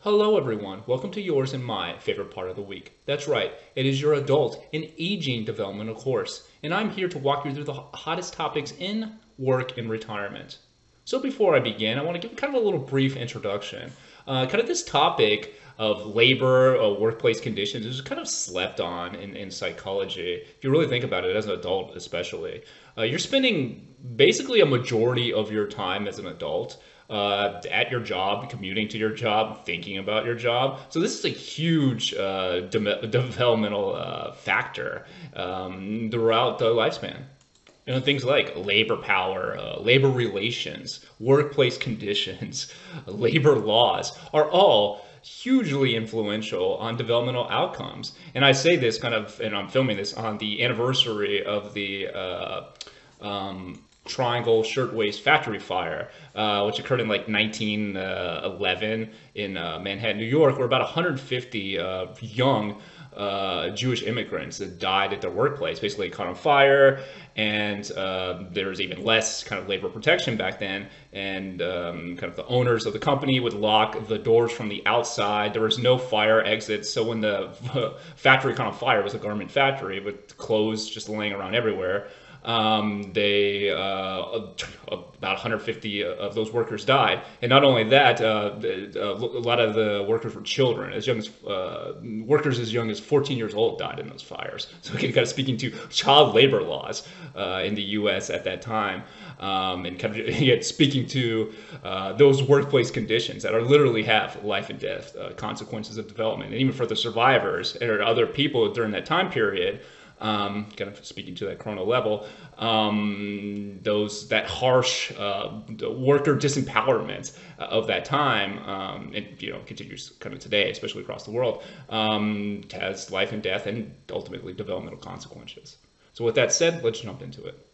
Hello everyone, welcome to yours and my favorite part of the week. That's right, it is your adult and aging developmental course, and I'm here to walk you through the hottest topics in work and retirement. So before I begin, I want to give kind of a little brief introduction. Kind of this topic of labor, workplace conditions is kind of slept on in psychology. If you really think about it, as an adult especially, you're spending basically a majority of your time as an adult at your job, commuting to your job, thinking about your job. So this is a huge developmental factor throughout the lifespan. You know, things like labor power, labor relations, workplace conditions, labor laws are all hugely influential on developmental outcomes. And I say this kind of, and I'm filming this on the anniversary of the Triangle Shirtwaist Factory Fire, which occurred in like 1911 in Manhattan, New York, where about 150 young Jewish immigrants that died at their workplace, basically caught on fire, and there was even less kind of labor protection back then, and kind of the owners of the company would lock the doors from the outside. There was no fire exits, so when the factory caught on fire, it was a garment factory with clothes just laying around everywhere. About 150 of those workers died, and not only that, a lot of the workers were children, as young as workers as young as 14 years old died in those fires. So again, kind of speaking to child labor laws in the U.S. at that time, and kind of yet speaking to those workplace conditions that are literally have life and death consequences of development, and even for the survivors or other people during that time period. Kind of speaking to that chrono level, that harsh worker disempowerment of that time, and continues kind of today, especially across the world, has life and death and ultimately developmental consequences. So with that said, let's jump into it.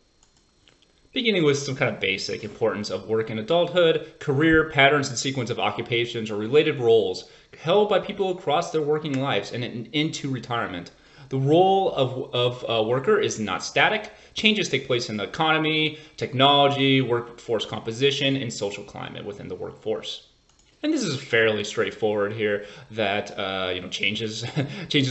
Beginning with some kind of basic importance of work in adulthood, career patterns and sequence of occupations or related roles held by people across their working lives and into retirement. The role of a worker is not static. Changes take place in the economy, technology, workforce composition, and social climate within the workforce. And this is fairly straightforward here that changes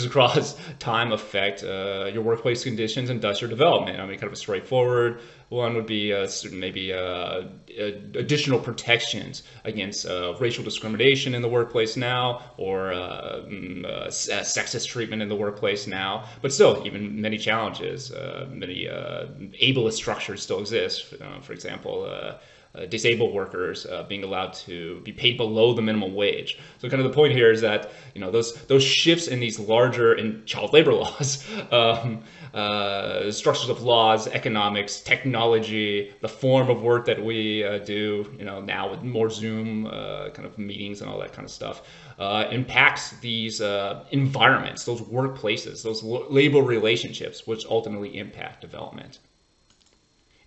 across time affect your workplace conditions and thus your development. I mean, kind of a straightforward one would be maybe additional protections against racial discrimination in the workplace now, or sexist treatment in the workplace now. But still, even many challenges, many ableist structures still exist. For example, disabled workers being allowed to be paid below the minimum wage. So kind of the point here is that those shifts in these larger in child labor laws, structures of laws, economics, technology, the form of work that we do, now with more Zoom kind of meetings and all that kind of stuff, impacts these environments, those workplaces, those labor relationships, which ultimately impact development.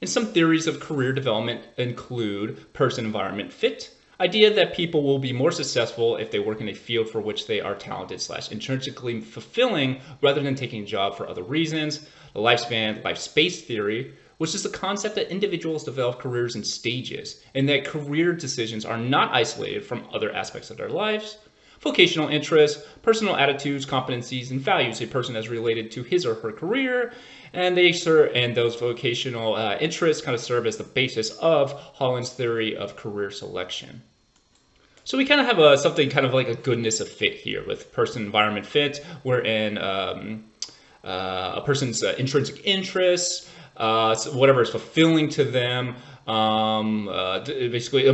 And some theories of career development include person-environment fit, idea that people will be more successful if they work in a field for which they are talented / intrinsically fulfilling rather than taking a job for other reasons, the lifespan, life-space theory, which is the concept that individuals develop careers in stages and that career decisions are not isolated from other aspects of their lives, vocational interests, personal attitudes, competencies, and values a person has related to his or her career, and those vocational interests kind of serve as the basis of Holland's theory of career selection. So we kind of have something kind of like a goodness of fit here with person-environment fit, wherein a person's intrinsic interests, whatever is fulfilling to them, basically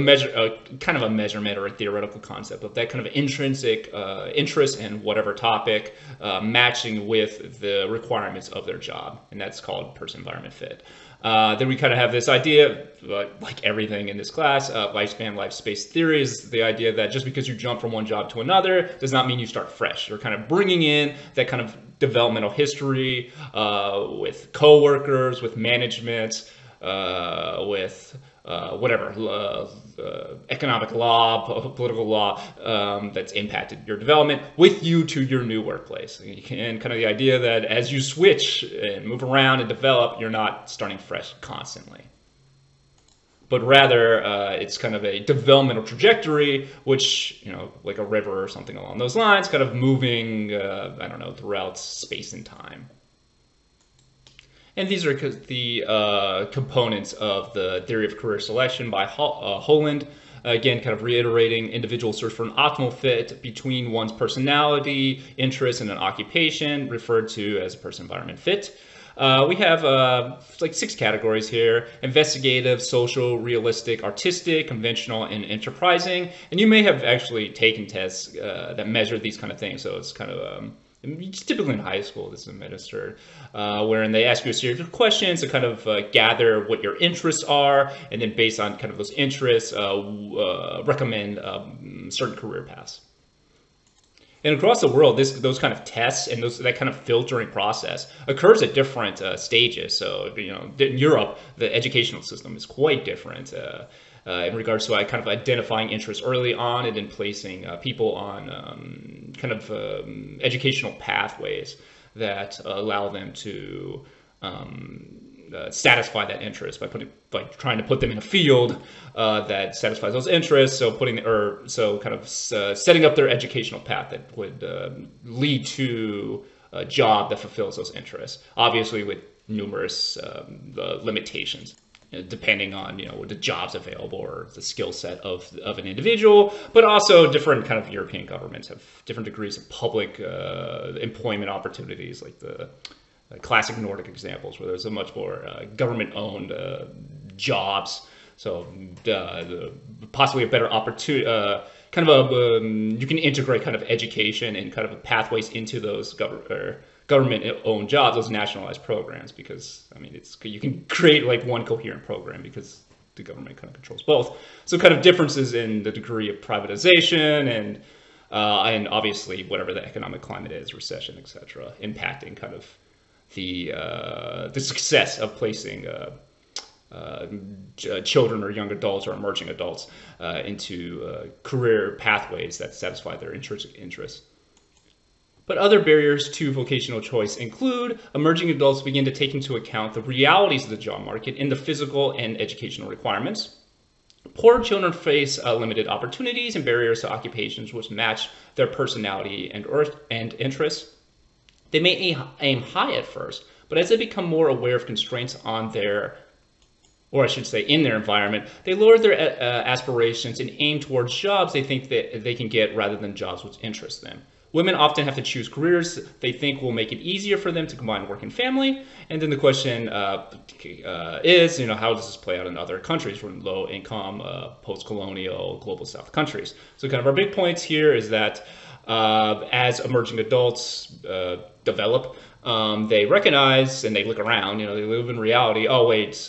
kind of a measurement or a theoretical concept of that kind of intrinsic interest in whatever topic matching with the requirements of their job, and that's called person-environment fit. Then we kind of have this idea, like everything in this class, lifespan, life-space theory is the idea that just because you jump from one job to another does not mean you start fresh. You're kind of bringing in that kind of developmental history with coworkers, with management, with whatever economic law, political law that's impacted your development with you to your new workplace. And kind of the idea that as you switch and move around and develop, you're not starting fresh constantly. but rather it's kind of a developmental trajectory, which, like a river or something along those lines, kind of moving, I don't know, throughout space and time. And these are the components of the theory of career selection by Holland. Again, kind of reiterating individual search for an optimal fit between one's personality, interests, and an occupation, referred to as a person-environment fit. We have like 6 categories here: investigative, social, realistic, artistic, conventional, and enterprising. And you may have actually taken tests that measure these kind of things. So it's kind of typically in high school, this is administered, wherein they ask you a series of questions to kind of gather what your interests are, and then based on kind of those interests, recommend certain career paths. And across the world, those kind of tests and that kind of filtering process occurs at different stages. So, in Europe, the educational system is quite different in regards to kind of identifying interests early on and then placing people on kind of educational pathways that allow them to satisfy that interest by trying to put them in a field that satisfies those interests. So setting up their educational path that would lead to a job that fulfills those interests. Obviously, with numerous limitations, depending on the jobs available or the skill set of an individual, but also different kind of European governments have different degrees of public employment opportunities, like the classic Nordic examples, where there's a much more government-owned jobs. So possibly a better opportunity, you can integrate kind of education and kind of pathways into those government-owned jobs, those nationalized programs, because you can create like one coherent program because the government kind of controls both. So kind of differences in the degree of privatization and obviously whatever the economic climate is, recession, etc., impacting kind of the success of placing children or young adults or emerging adults into career pathways that satisfy their intrinsic interests. But other barriers to vocational choice include emerging adults begin to take into account the realities of the job market and the physical and educational requirements. Poor children face limited opportunities and barriers to occupations which match their personality and interests. They may aim high at first, but as they become more aware of constraints on in their environment, they lower their aspirations and aim towards jobs they think that they can get rather than jobs which interest them. Women often have to choose careers they think will make it easier for them to combine work and family. And then the question is, how does this play out in other countries from low-income, post-colonial, global South countries? So kind of our big points here is that as emerging adults develop, they recognize and they look around, they live in reality. Oh, wait,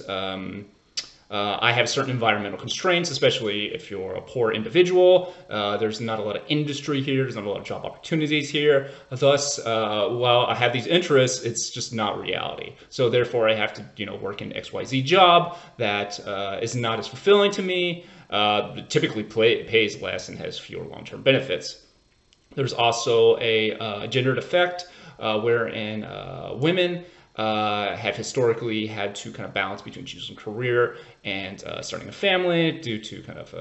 I have certain environmental constraints, especially if you're a poor individual. There's not a lot of industry here. There's not a lot of job opportunities here. Thus, while I have these interests, it's just not reality. So therefore, I have to, work an XYZ job that is not as fulfilling to me, typically pays less and has fewer long-term benefits. There's also a gendered effect wherein women have historically had to kind of balance between choosing career and starting a family due to kind of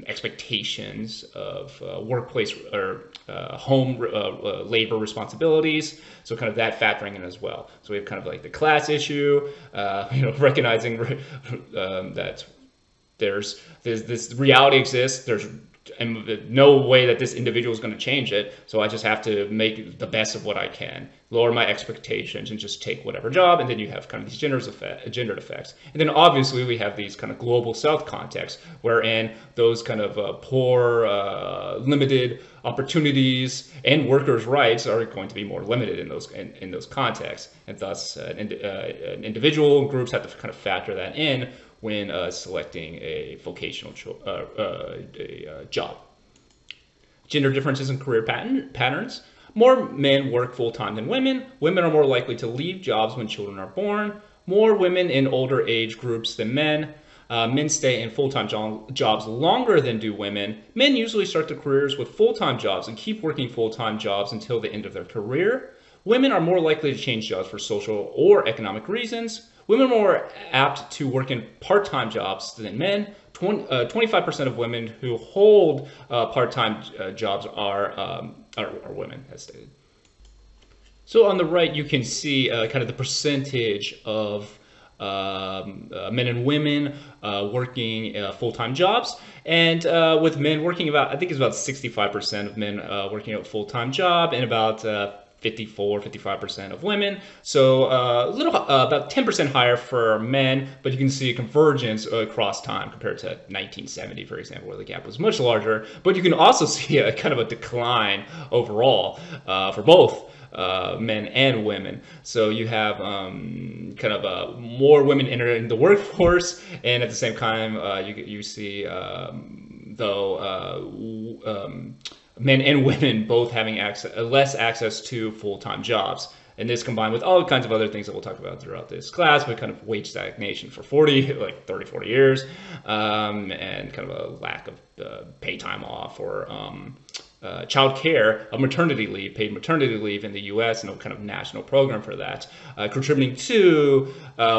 expectations of workplace or home labor responsibilities. So kind of that factoring in as well. So we have kind of like the class issue, recognizing that there's this reality exists. There's no way that this individual is going to change it. So I just have to make the best of what I can, lower my expectations, and just take whatever job. And then you have kind of these gendered effects. And then obviously we have these kind of global South contexts, wherein those kind of poor, limited opportunities and workers' rights are going to be more limited in those contexts. And thus, an individual and groups have to kind of factor that in when selecting a vocational job. Gender differences in career patterns. More men work full-time than women. Women are more likely to leave jobs when children are born. More women in older age groups than men. Men stay in full-time jobs longer than do women. Men usually start their careers with full-time jobs and keep working full-time jobs until the end of their career. Women are more likely to change jobs for social or economic reasons. Women are more apt to work in part-time jobs than men. 25% of women who hold part-time jobs are women, as stated. So on the right, you can see kind of the percentage of men and women working full-time jobs. And with men working I think it's about 65% of men working a full-time job, and about 55% of women. So about 10% higher for men, but you can see a convergence across time compared to 1970, for example, where the gap was much larger. But you can also see a kind of a decline overall for both men and women. So you have kind of more women entering the workforce, and at the same time, you see men and women both having less access to full-time jobs. And this combined with all kinds of other things that we'll talk about throughout this class, but kind of wage stagnation for 30, 40 years, and kind of a lack of pay time off or child care, maternity leave, paid maternity leave in the U.S., and a kind of national program for that, contributing to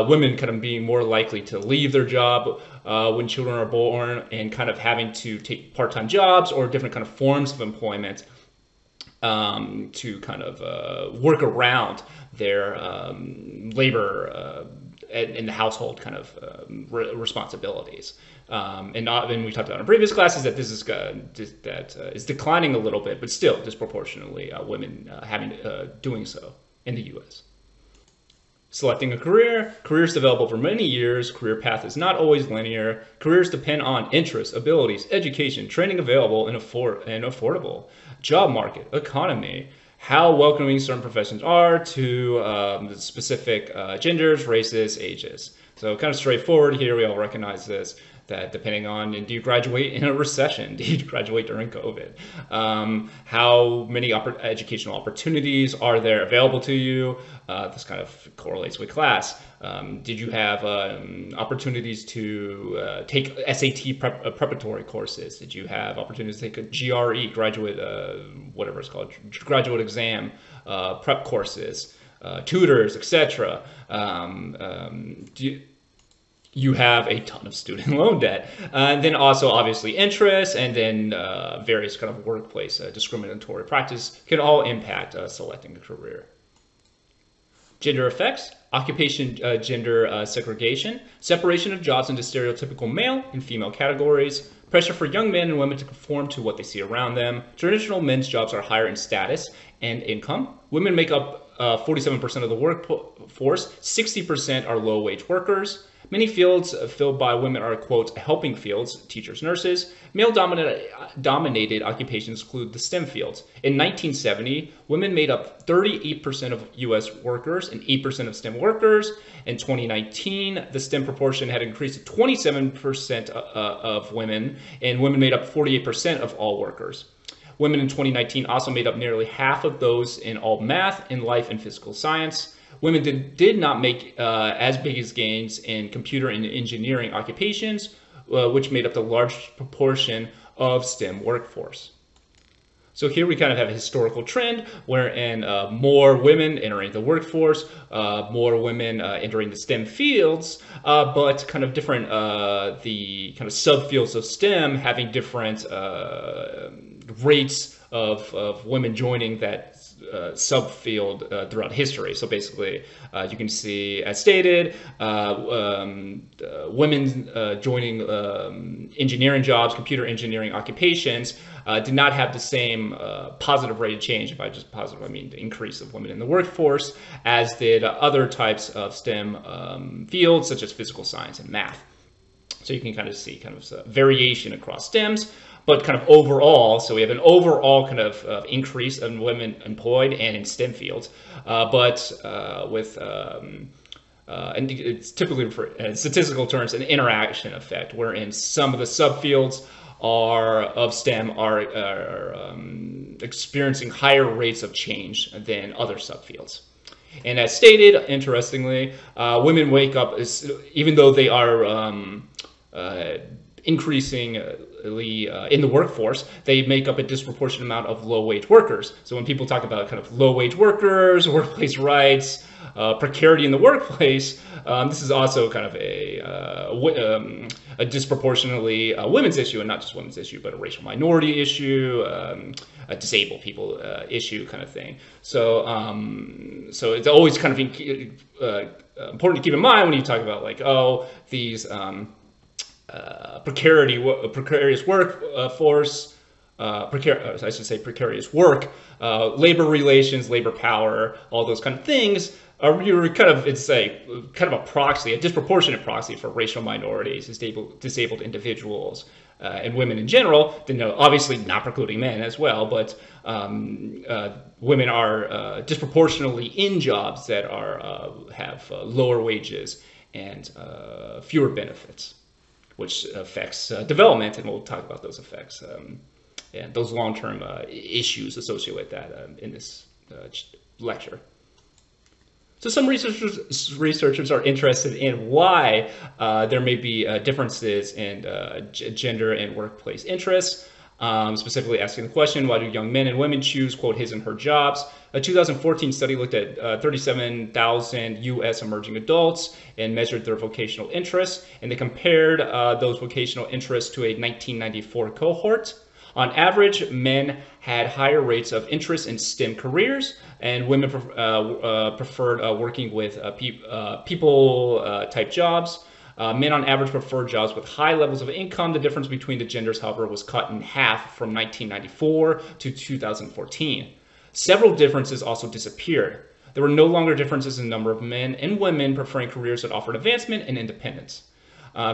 women kind of being more likely to leave their job when children are born, and kind of having to take part-time jobs or different kind of forms of employment to kind of work around their labor in the household kind of responsibilities. And we talked about in previous classes that this is is declining a little bit, but still disproportionately women doing so in the U.S. Selecting a career. Careers develop over many years. Career path is not always linear. Careers depend on interests, abilities, education, training available, and affordable. Job market, economy, how welcoming certain professions are to the specific genders, races, ages. So kind of straightforward here. We all recognize this, that depending on, do you graduate in a recession? Do you graduate during COVID? How many educational opportunities are there available to you? This kind of correlates with class. Did you have opportunities to take SAT preparatory courses? Did you have opportunities to take a GRE, graduate, whatever it's called, graduate exam prep courses, tutors, etc.? You have a ton of student loan debt. And then also obviously interest, and then various kind of workplace discriminatory practice can all impact selecting a career. Gender effects, occupation gender segregation, separation of jobs into stereotypical male and female categories, pressure for young men and women to conform to what they see around them. Traditional men's jobs are higher in status and income. Women make up 47% of the workforce, 60% are low-wage workers. Many fields filled by women are, quote, helping fields, teachers, nurses. Male-dominated occupations include the STEM fields. In 1970, women made up 38% of U.S. workers and 8% of STEM workers. In 2019, the STEM proportion had increased to 27% of women, and women made up 48% of all workers. Women in 2019 also made up nearly half of those in all math, in life, and physical science. Women did not make as big as gains in computer and engineering occupations, which made up the large proportion of STEM workforce. So here we kind of have a historical trend wherein more women entering the workforce, more women entering the STEM fields, but kind of different, the kind of subfields of STEM having different rates of women joining that subfield throughout history. So basically, you can see, as stated, women joining engineering jobs, computer engineering occupations, did not have the same positive rate of change. If I just positive, I mean the increase of women in the workforce, as did other types of STEM fields, such as physical science and math. So you can kind of see kind of variation across STEMs. But kind of overall, so we have an overall kind of increase in women employed and in STEM fields, but with, and it's typically in statistical terms, an interaction effect, wherein some of the subfields of STEM are experiencing higher rates of change than other subfields. And as stated, interestingly, women wake up, even though they are increasing in the workforce, they make up a disproportionate amount of low-wage workers. So when people talk about kind of low-wage workers, workplace rights, precarity in the workplace, this is also kind of a disproportionately women's issue, and not just women's issue, but a racial minority issue, a disabled people issue kind of thing. So so it's always kind of important to keep in mind when you talk about like, oh, these precarious workforce, I should say precarious work, labor relations, labor power, all those kind of things are kind of, it's a kind of a proxy, a disproportionate proxy for racial minorities, disabled individuals, and women in general. Then, obviously not precluding men as well, but women are disproportionately in jobs that have lower wages and fewer benefits, which affects development, and we'll talk about those effects and those long-term issues associated with that in this lecture. So some researchers are interested in why there may be differences in gender and workplace interests, specifically asking the question, why do young men and women choose, quote, his and her jobs? A 2014 study looked at 37,000 U.S. emerging adults and measured their vocational interests, and they compared those vocational interests to a 1994 cohort. On average, men had higher rates of interest in STEM careers, and women preferred working with people-type jobs. Men on average preferred jobs with high levels of income. The difference between the genders, however, was cut in half from 1994 to 2014. Several differences also disappeared. There were no longer differences in the number of men and women preferring careers that offered advancement and independence.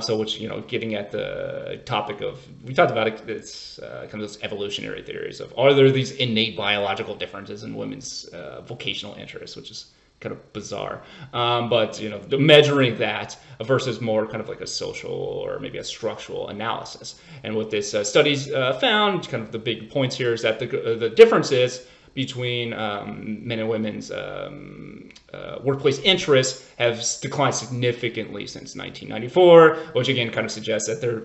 So which, getting at the topic of, we talked about it, it's kind of those evolutionary theories of, are there these innate biological differences in women's vocational interests, which is kind of bizarre. But, measuring that versus more kind of like a social or maybe a structural analysis. And what this studies found, kind of the big points here, is that the differences between men and women's workplace interests have declined significantly since 1994, which again kind of suggests that they're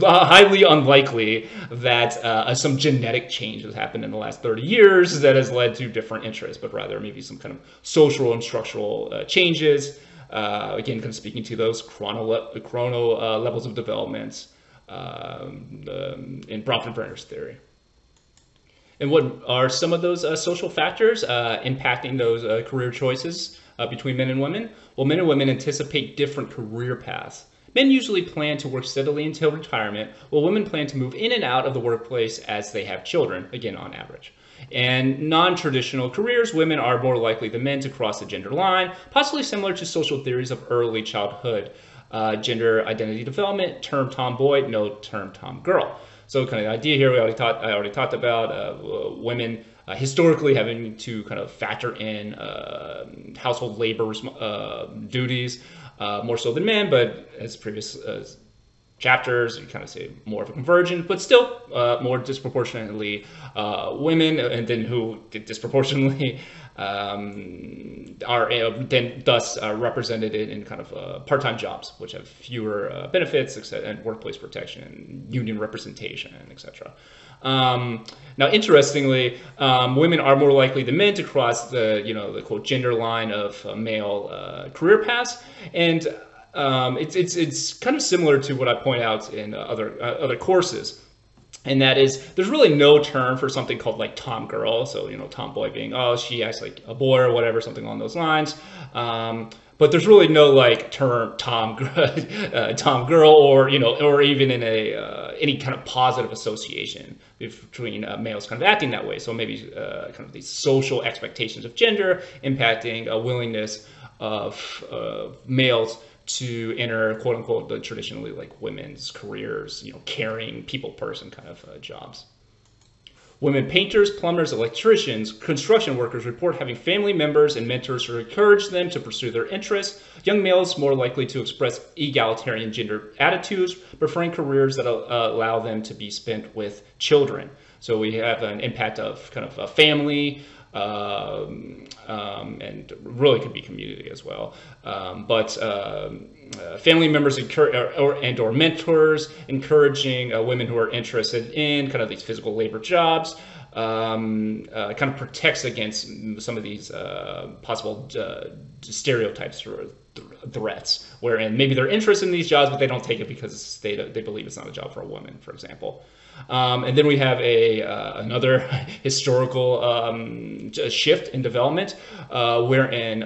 highly unlikely that some genetic change has happened in the last 30 years that has led to different interests, but rather maybe some kind of social and structural changes. Again, kind of speaking to those chrono levels of development in profit and fairness theory. And what are some of those social factors impacting those career choices between men and women? Well, men and women anticipate different career paths. Men usually plan to work steadily until retirement, while women plan to move in and out of the workplace as they have children, again, on average. And non-traditional careers, women are more likely than men to cross the gender line, possibly similar to social theories of early childhood. Gender identity development, term tomboy, no term tomgirl. So kind of the idea here, I already talked about women historically having to kind of factor in household labor duties more so than men, but as previous chapters, you kind of say more of a conversion, but still more disproportionately women, and then who disproportionately are then thus represented in kind of part-time jobs, which have fewer benefits and workplace protection, union representation, and etc. Now, interestingly, women are more likely than men to cross the quote gender line of male career paths, and it's kind of similar to what I point out in other courses. And that is, there's really no term for something called like tom girl. So, tomboy being, oh, she acts like a boy or whatever, something along those lines. But there's really no like term tom girl or, or even in any kind of positive association between males kind of acting that way. So maybe kind of these social expectations of gender impacting a willingness of males to enter, quote unquote, the traditionally like women's careers, caring people person kind of jobs. Women painters, plumbers, electricians, construction workers report having family members and mentors who encourage them to pursue their interests. Young males more likely to express egalitarian gender attitudes, preferring careers that allow them to be spent with children. So we have an impact of kind of a family, and really could be community as well. But family members or mentors encouraging women who are interested in kind of these physical labor jobs kind of protects against some of these possible stereotypes or threats, wherein maybe they're interested in these jobs, but they don't take it because they believe it's not a job for a woman, for example. And then we have another historical shift in development, wherein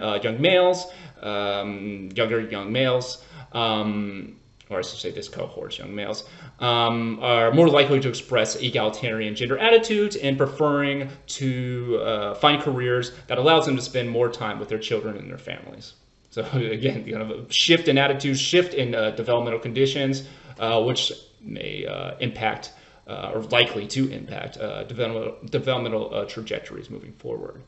younger young males, or I should say this cohort, young males, are more likely to express egalitarian gender attitudes and preferring to find careers that allows them to spend more time with their children and their families. So again, kind of a shift in attitudes, shift in developmental conditions, which may impact or likely to impact developmental trajectories moving forward.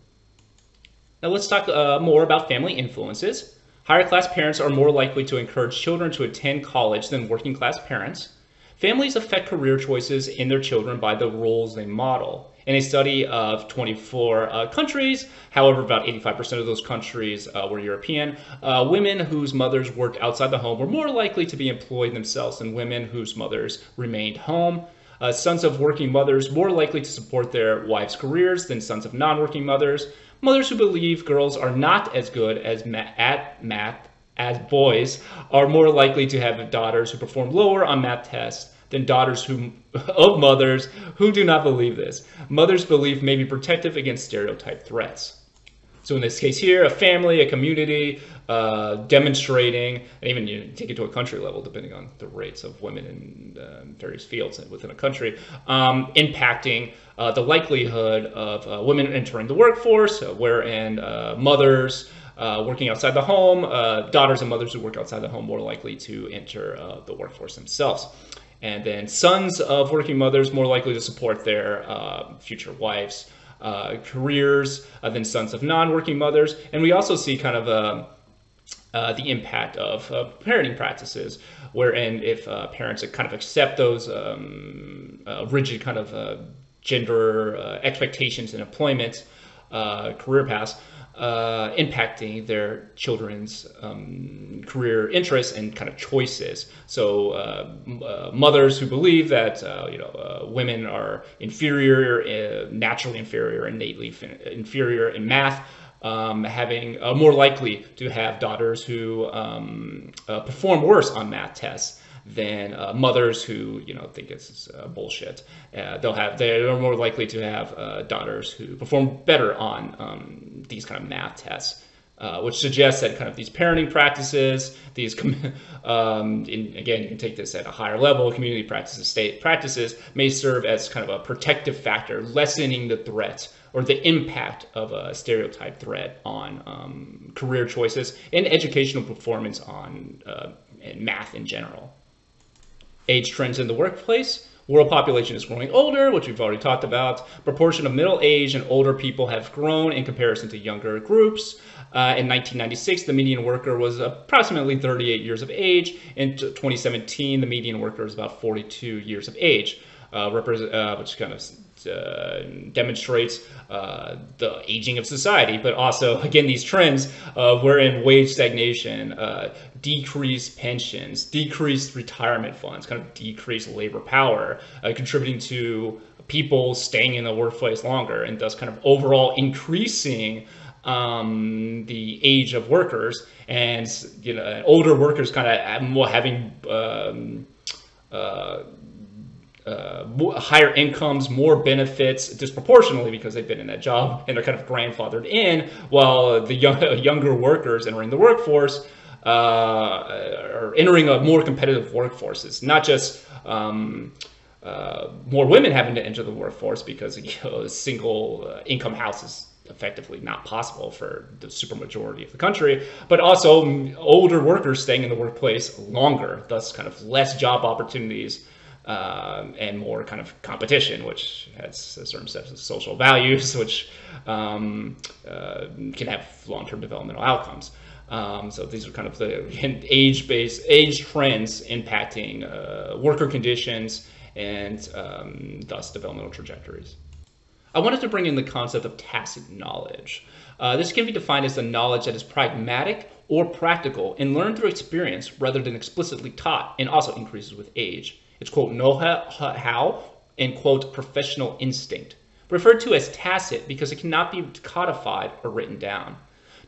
Now let's talk more about family influences. Higher class parents are more likely to encourage children to attend college than working class parents. Families affect career choices in their children by the roles they model. In a study of 24 countries, however, about 85% of those countries were European, women whose mothers worked outside the home were more likely to be employed themselves than women whose mothers remained home. Sons of working mothers more likely to support their wives' careers than sons of non-working mothers. Mothers who believe girls are not as good at math as boys are more likely to have daughters who perform lower on math tests than daughters of mothers who do not believe this. Mothers' belief may be protective against stereotype threats. So in this case here, a family, a community, demonstrating, and even you take it to a country level, depending on the rates of women in various fields within a country, impacting the likelihood of women entering the workforce, wherein mothers working outside the home, daughters and mothers who work outside the home more likely to enter the workforce themselves. And then sons of working mothers more likely to support their future wives' careers than sons of non-working mothers. And we also see kind of the impact of parenting practices, wherein if parents kind of accept those rigid kind of gender expectations in employment, career paths, impacting their children's career interests and kind of choices. So mothers who believe that women are inferior, naturally inferior, innately inferior in math, having more likely to have daughters who perform worse on math tests than mothers who think it's bullshit. They're more likely to have daughters who perform better on these kind of math tests, which suggests that kind of these parenting practices, these again, you can take this at a higher level, community practices, state practices, may serve as kind of a protective factor, lessening the threat or the impact of a stereotype threat on career choices and educational performance on and math in general. Age trends in the workplace. World population is growing older, which we've already talked about. Proportion of middle-aged and older people have grown in comparison to younger groups. In 1996, the median worker was approximately 38 years of age. In 2017, the median worker was about 42 years of age, which kind of demonstrates the aging of society, but also, again, these trends wherein wage stagnation, decreased pensions, decreased retirement funds, kind of decreased labor power, contributing to people staying in the workplace longer, and thus kind of overall increasing the age of workers, and older workers kind of having higher incomes, more benefits disproportionately because they've been in that job and they're kind of grandfathered in, while the younger workers entering the workforce are entering a more competitive workforce. It's not just more women having to enter the workforce because a single income house is effectively not possible for the supermajority of the country, but also older workers staying in the workplace longer, thus kind of less job opportunities and more kind of competition, which has a certain set of social values, which can have long-term developmental outcomes. So these are kind of the age trends impacting worker conditions and thus developmental trajectories. I wanted to bring in the concept of tacit knowledge. This can be defined as the knowledge that is pragmatic or practical and learned through experience rather than explicitly taught, and also increases with age. It's quote know-how and quote professional instinct, referred to as tacit because it cannot be codified or written down.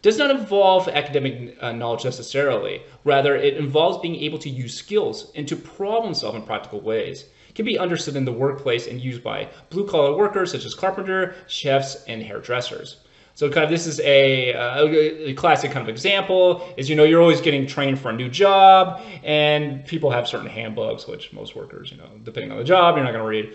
Does not involve academic knowledge necessarily. Rather, it involves being able to use skills and to problem solve in practical ways. It can be understood in the workplace and used by blue-collar workers such as carpenter, chefs, and hairdressers. So kind of this is a classic kind of example is, you know, you're always getting trained for a new job, and people have certain handbooks, which most workers, you know, depending on the job, you're not going to read.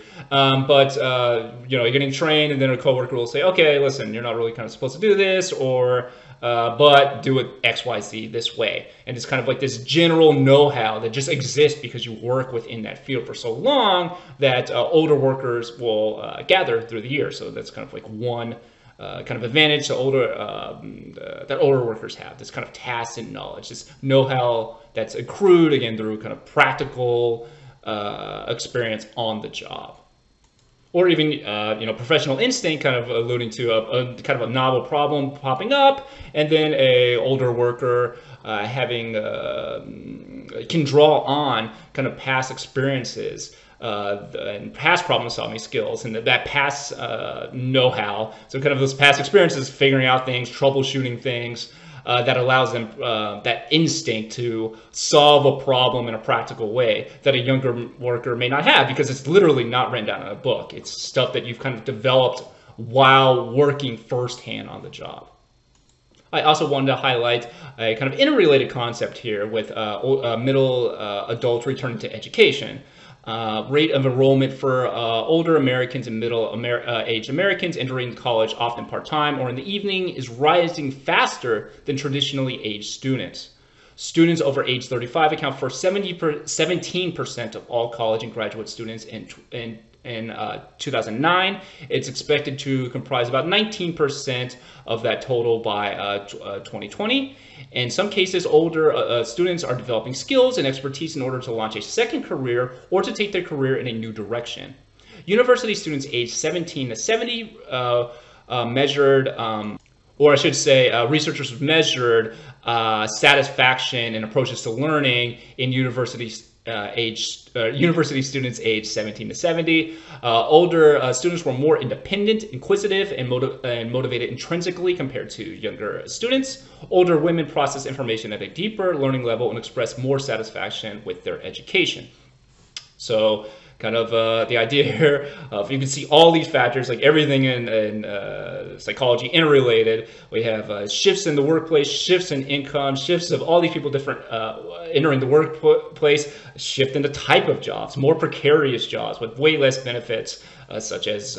You know, you're getting trained, and then a coworker will say, okay, listen, you're not really kind of supposed to do this, or but do it XYZ this way. And it's kind of like this general know-how that just exists because you work within that field for so long that older workers will gather through the years. So that's kind of like one kind of advantage that older workers have, this kind of tacit knowledge, this know-how that's accrued again through kind of practical experience on the job. Or even, you know, professional instinct, kind of alluding to a kind of a novel problem popping up, and then a older worker can draw on kind of past experiences and past problem solving skills, and that past know-how. So kind of those past experiences, figuring out things, troubleshooting things, that allows them that instinct to solve a problem in a practical way that a younger worker may not have, because it's literally not written down in a book. It's stuff that you've kind of developed while working firsthand on the job. I also wanted to highlight a kind of interrelated concept here with middle adults returning to education. Rate of enrollment for older Americans and middle-aged Americans entering college, often part-time or in the evening, is rising faster than traditionally aged students. Students over age 35 account for 17% of all college and graduate students in 2009. It's expected to comprise about 19% of that total by 2020. In some cases, older students are developing skills and expertise in order to launch a second career or to take their career in a new direction. University students aged 17 to 70 measured, or I should say, researchers measured satisfaction and approaches to learning in university students aged 17 to 70. Older students were more independent, inquisitive, and motivated intrinsically compared to younger students. Older women process information at a deeper learning level and express more satisfaction with their education. So kind of the idea here of, you can see all these factors, like everything in psychology interrelated. We have shifts in the workplace, shifts in income, shifts of all these people different entering the workplace, shift in the type of jobs, more precarious jobs with way less benefits, such as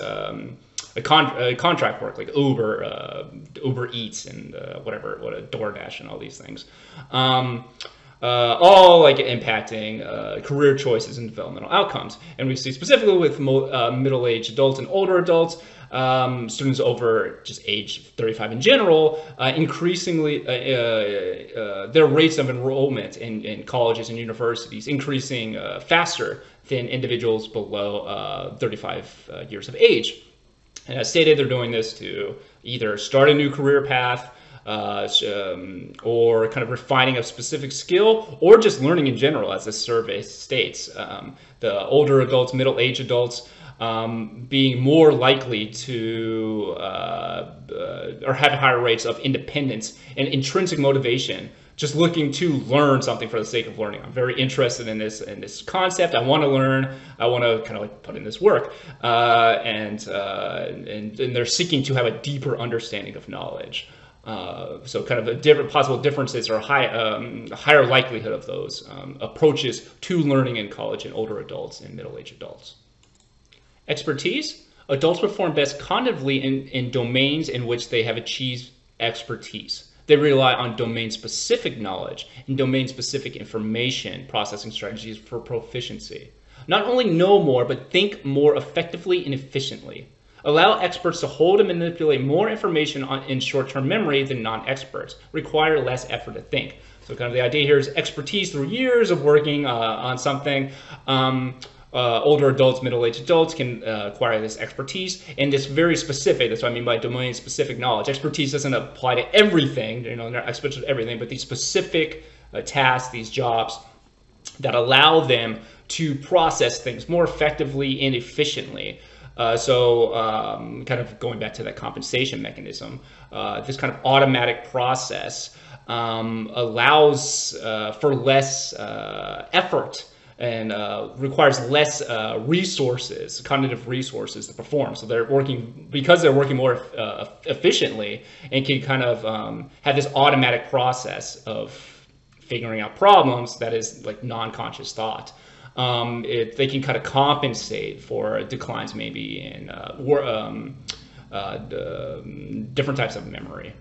contract work like Uber Eats and what a DoorDash and all these things. All like impacting career choices and developmental outcomes. And we see specifically with middle-aged adults and older adults, students over just age 35 in general, increasingly their rates of enrollment in colleges and universities increasing faster than individuals below 35 years of age. And as stated, they're doing this to either start a new career path, or kind of refining a specific skill, or just learning in general, as this survey states. The older adults, middle-aged adults, being more likely to or have higher rates of independence and intrinsic motivation, just looking to learn something for the sake of learning. I'm very interested in this concept. I want to learn. I want to kind of like put in this work, and they're seeking to have a deeper understanding of knowledge. So kind of different possible differences or higher likelihood of those approaches to learning in college in older adults and middle-aged adults. Expertise. Adults perform best cognitively in domains in which they have achieved expertise. They rely on domain-specific knowledge and domain-specific information processing strategies for proficiency. Not only know more, but think more effectively and efficiently. Allow experts to hold and manipulate more information in short-term memory than non-experts. Require less effort to think. So kind of the idea here is expertise through years of working on something, older adults, middle-aged adults can acquire this expertise and this very specific, that's what I mean by domain-specific knowledge. Expertise doesn't apply to everything, they're not experts at everything, but these specific tasks, these jobs that allow them to process things more effectively and efficiently. Kind of going back to that compensation mechanism, this kind of automatic process allows for less effort and requires less resources, cognitive resources to perform. So they're working, because they're working more efficiently, and can kind of have this automatic process of figuring out problems that is like non-conscious thought. They can kind of compensate for declines maybe in different types of memory.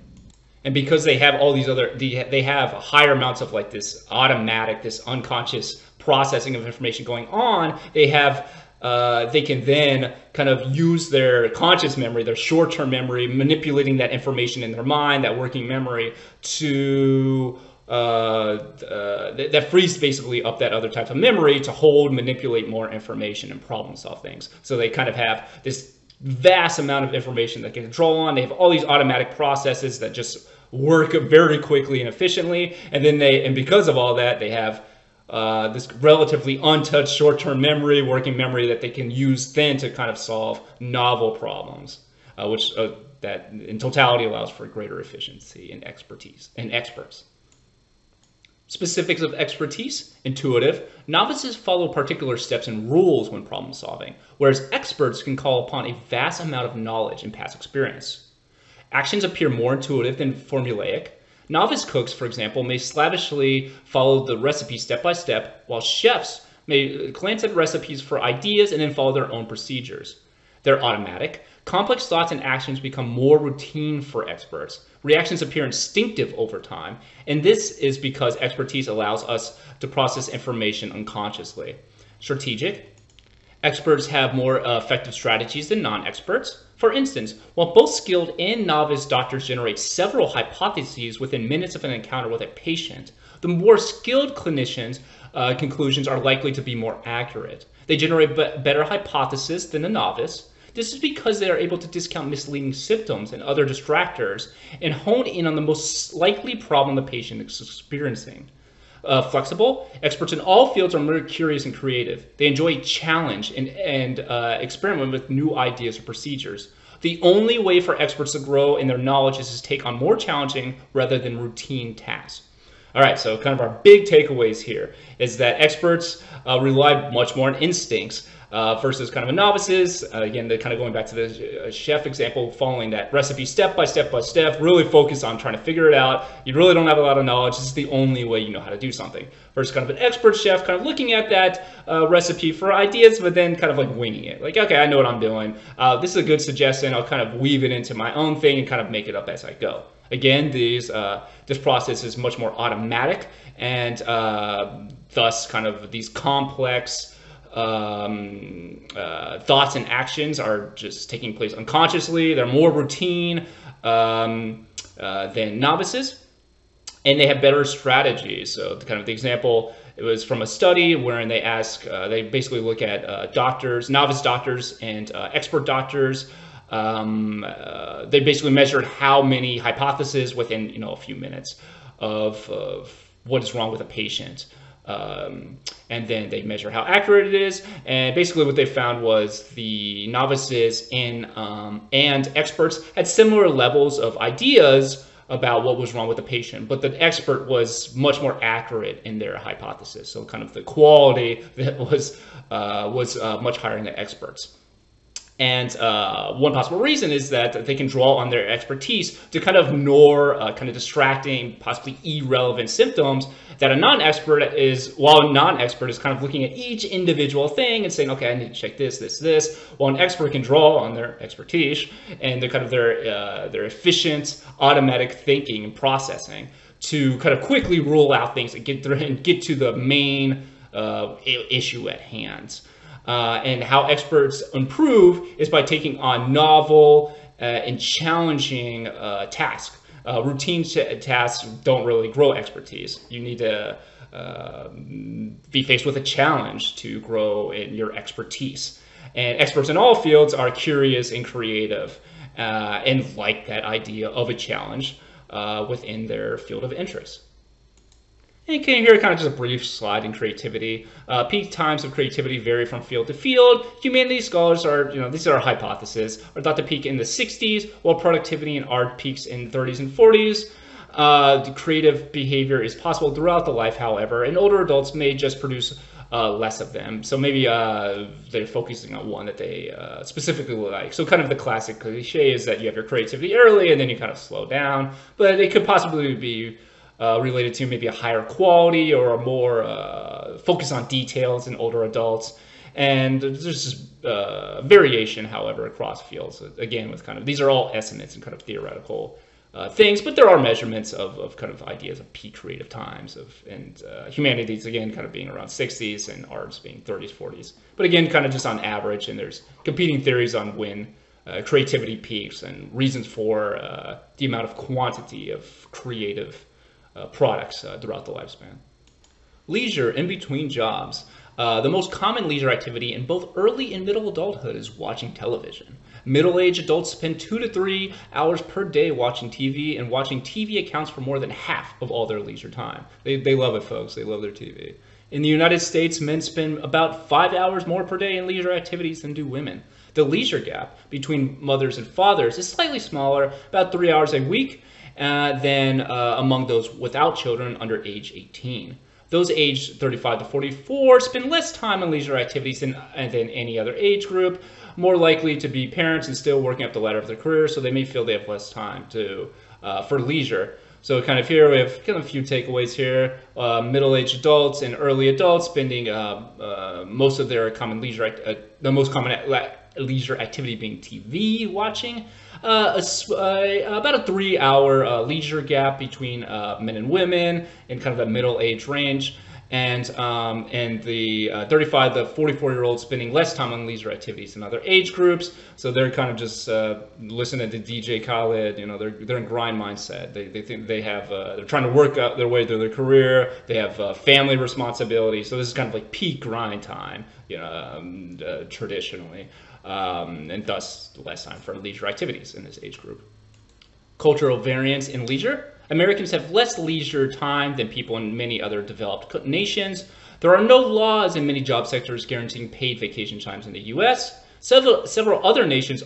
And because they have all these other, they have higher amounts of like this automatic, this unconscious processing of information going on, they can then kind of use their conscious memory, their short-term memory, manipulating that information in their mind, that working memory, to that frees basically up that other type of memory to hold, manipulate more information and problem solve things. So they kind of have this vast amount of information that they can control on. They have all these automatic processes that just work very quickly and efficiently, and then because of all that, they have this relatively untouched short-term memory, working memory, that they can use then to kind of solve novel problems, which that in totality allows for greater efficiency and expertise and experts. Specifics of expertise: intuitive. Novices follow particular steps and rules when problem solving, whereas experts can call upon a vast amount of knowledge and past experience. Actions appear more intuitive than formulaic. Novice cooks, for example, may slavishly follow the recipe step by step, while chefs may glance at recipes for ideas and then follow their own procedures. They're automatic. Complex thoughts and actions become more routine for experts. Reactions appear instinctive over time, and this is because expertise allows us to process information unconsciously. Strategic. Experts have more effective strategies than non-experts. For instance, while both skilled and novice doctors generate several hypotheses within minutes of an encounter with a patient, the more skilled clinicians' conclusions are likely to be more accurate. They generate better hypotheses than a novice. This is because they are able to discount misleading symptoms and other distractors and hone in on the most likely problem the patient is experiencing. Flexible. Experts in all fields are more curious and creative. They enjoy challenge and experiment with new ideas or procedures. The only way for experts to grow in their knowledge is to take on more challenging rather than routine tasks. All right, so kind of our big takeaways here is that experts rely much more on instincts versus kind of novices. Again, they're kind of going back to the chef example, following that recipe step by step by step, really focus on trying to figure it out. You really don't have a lot of knowledge. This is the only way you know how to do something. Versus kind of an expert chef, kind of looking at that recipe for ideas, but then kind of like winging it. Like, okay, I know what I'm doing. This is a good suggestion. I'll kind of weave it into my own thing and kind of make it up as I go. Again, this process is much more automatic, and thus kind of these complex thoughts and actions are just taking place unconsciously. They're more routine than novices, and they have better strategies. So kind of the example, it was from a study wherein they basically look at doctors, novice doctors and expert doctors. They basically measured how many hypotheses within a few minutes of what is wrong with a patient. And then they measure how accurate it is, and basically what they found was the novices and experts had similar levels of ideas about what was wrong with the patient, but the expert was much more accurate in their hypothesis. So kind of the quality that was much higher in the experts. And one possible reason is that they can draw on their expertise to kind of ignore kind of distracting, possibly irrelevant symptoms that a non-expert is, while a non-expert is kind of looking at each individual thing and saying, okay, I need to check this, this, this, while an expert can draw on their expertise and their efficient, automatic thinking and processing to kind of quickly rule out things and get to the main issue at hand. And how experts improve is by taking on novel and challenging tasks. Routine tasks don't really grow expertise. You need to be faced with a challenge to grow in your expertise. And experts in all fields are curious and creative, and like that idea of a challenge within their field of interest. And here kind of just a brief slide in creativity. Peak times of creativity vary from field to field. Humanities scholars are, these are our hypotheses, are thought to peak in the 60s, while productivity in art peaks in 30s and 40s. The creative behavior is possible throughout the life, however, and older adults may just produce less of them. So maybe they're focusing on one that they specifically like. So kind of the classic cliche is that you have your creativity early and then you kind of slow down, but it could possibly be related to maybe a higher quality or a more focus on details in older adults. And there's just variation, however, across fields. Again, with kind of, these are all estimates and kind of theoretical things, but there are measurements of kind of ideas of peak creative times and humanities, again, kind of being around 60s and arts being 30s, 40s. But again, kind of just on average, and there's competing theories on when creativity peaks and reasons for the amount of quantity of creative products throughout the lifespan. Leisure in between jobs. The most common leisure activity in both early and middle adulthood is watching television. Middle-aged adults spend 2 to 3 hours per day watching TV, and watching TV accounts for more than half of all their leisure time. They love it, folks. They love their TV. In the United States, men spend about 5 hours more per day in leisure activities than do women. The leisure gap between mothers and fathers is slightly smaller, about 3 hours a week, than among those without children under age 18. Those aged 35 to 44 spend less time on leisure activities than any other age group, more likely to be parents and still working up the ladder of their career, so they may feel they have less time for leisure. So kind of here we have kind of a few takeaways here. Middle-aged adults and early adults spending most of their common leisure, the most common leisure activity being TV watching. About a 3 hour leisure gap between men and women in kind of the middle age range, and the 35 to 44-year-olds spending less time on leisure activities than other age groups. So they're kind of just listening to DJ Khaled. They're in grind mindset. They think they have they're trying to work out their way through their career. They have family responsibilities. So this is kind of like peak grind time, traditionally. And thus less time for leisure activities in this age group. Cultural variance in leisure. Americans have less leisure time than people in many other developed nations. There are no laws in many job sectors guaranteeing paid vacation times in the U.S. Several other nations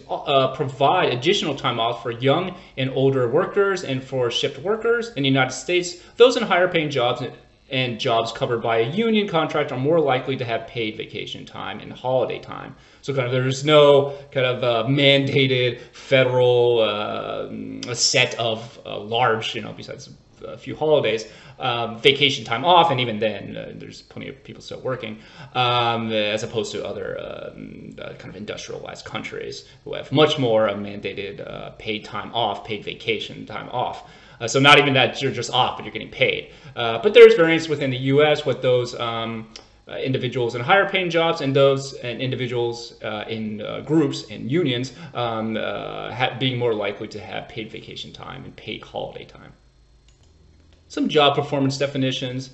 provide additional time off for young and older workers and for shift workers. In the United States, those in higher paying jobs and jobs covered by a union contract are more likely to have paid vacation time and holiday time. So kind of there's no kind of mandated federal set of large, besides a few holidays, vacation time off, and even then there's plenty of people still working, as opposed to other kind of industrialized countries who have much more mandated paid time off, paid vacation time off. So not even that you're just off, but you're getting paid. But there's variance within the U.S. with those individuals in higher paying jobs and those and individuals in groups and unions being more likely to have paid vacation time and paid holiday time. Some job performance definitions.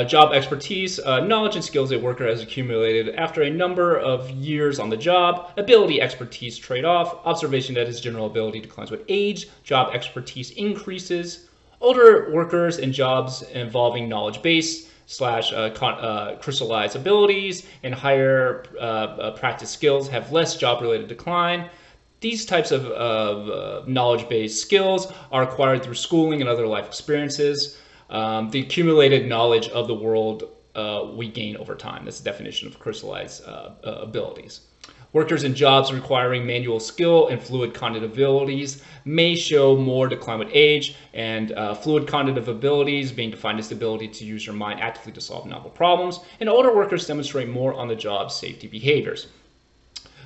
Job expertise, knowledge and skills a worker has accumulated after a number of years on the job. Ability, expertise trade-off. Observation that his general ability declines with age. Job expertise increases. Older workers in jobs involving knowledge base / crystallized abilities and higher practice skills have less job-related decline. These types of knowledge-based skills are acquired through schooling and other life experiences. The accumulated knowledge of the world we gain over time. That's the definition of crystallized abilities. Workers in jobs requiring manual skill and fluid cognitive abilities may show more decline with age, and fluid cognitive abilities being defined as the ability to use your mind actively to solve novel problems, and older workers demonstrate more on-the-job safety behaviors.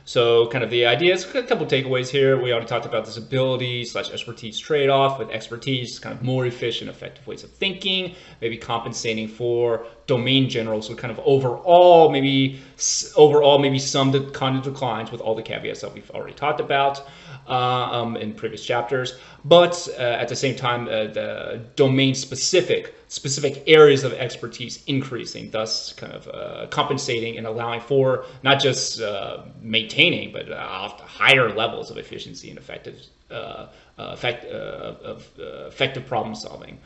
So kind of the ideas, a couple takeaways here. We already talked about this ability / expertise trade-off. With expertise, kind of more efficient, effective ways of thinking, maybe compensating for domain general, so kind of overall maybe some cognitive declines with all the caveats that we've already talked about in previous chapters, but at the same time the domain specific areas of expertise increasing, thus kind of compensating and allowing for not just maintaining but higher levels of efficiency and effective problem solving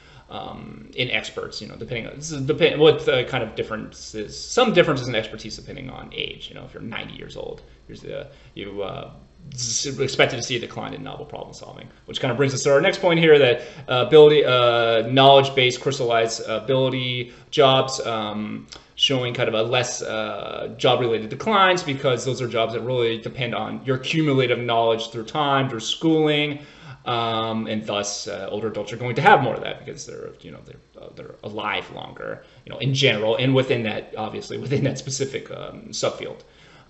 in experts, depending on what kind of differences, some differences in expertise depending on age. If you're 90 years old, you expected to see a decline in novel problem solving, which kind of brings us to our next point here, that knowledge-based crystallized ability jobs showing kind of a less job-related declines, because those are jobs that really depend on your cumulative knowledge through time, through schooling, and thus older adults are going to have more of that because they're alive longer, in general, and within that, obviously within that specific subfield.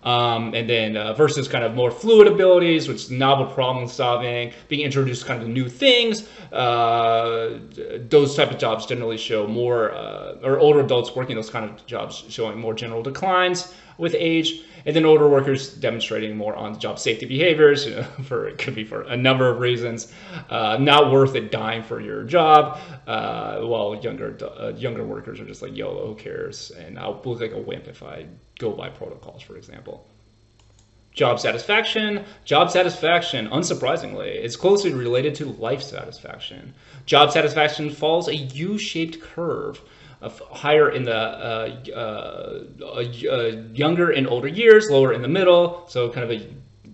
And then versus kind of more fluid abilities, which is novel problem solving, being introduced to kind of new things, those type of jobs generally show more, or older adults working those kind of jobs showing more general declines with age, and then older workers demonstrating more on-the-job safety behaviors. It could be for a number of reasons. Not worth it dying for your job, while younger workers are just like, YOLO, who cares? And I'll look like a wimp if I go by protocols, for example. Job satisfaction. Job satisfaction, unsurprisingly, is closely related to life satisfaction. Job satisfaction follows a U-shaped curve, higher in the younger and older years, lower in the middle. So kind of a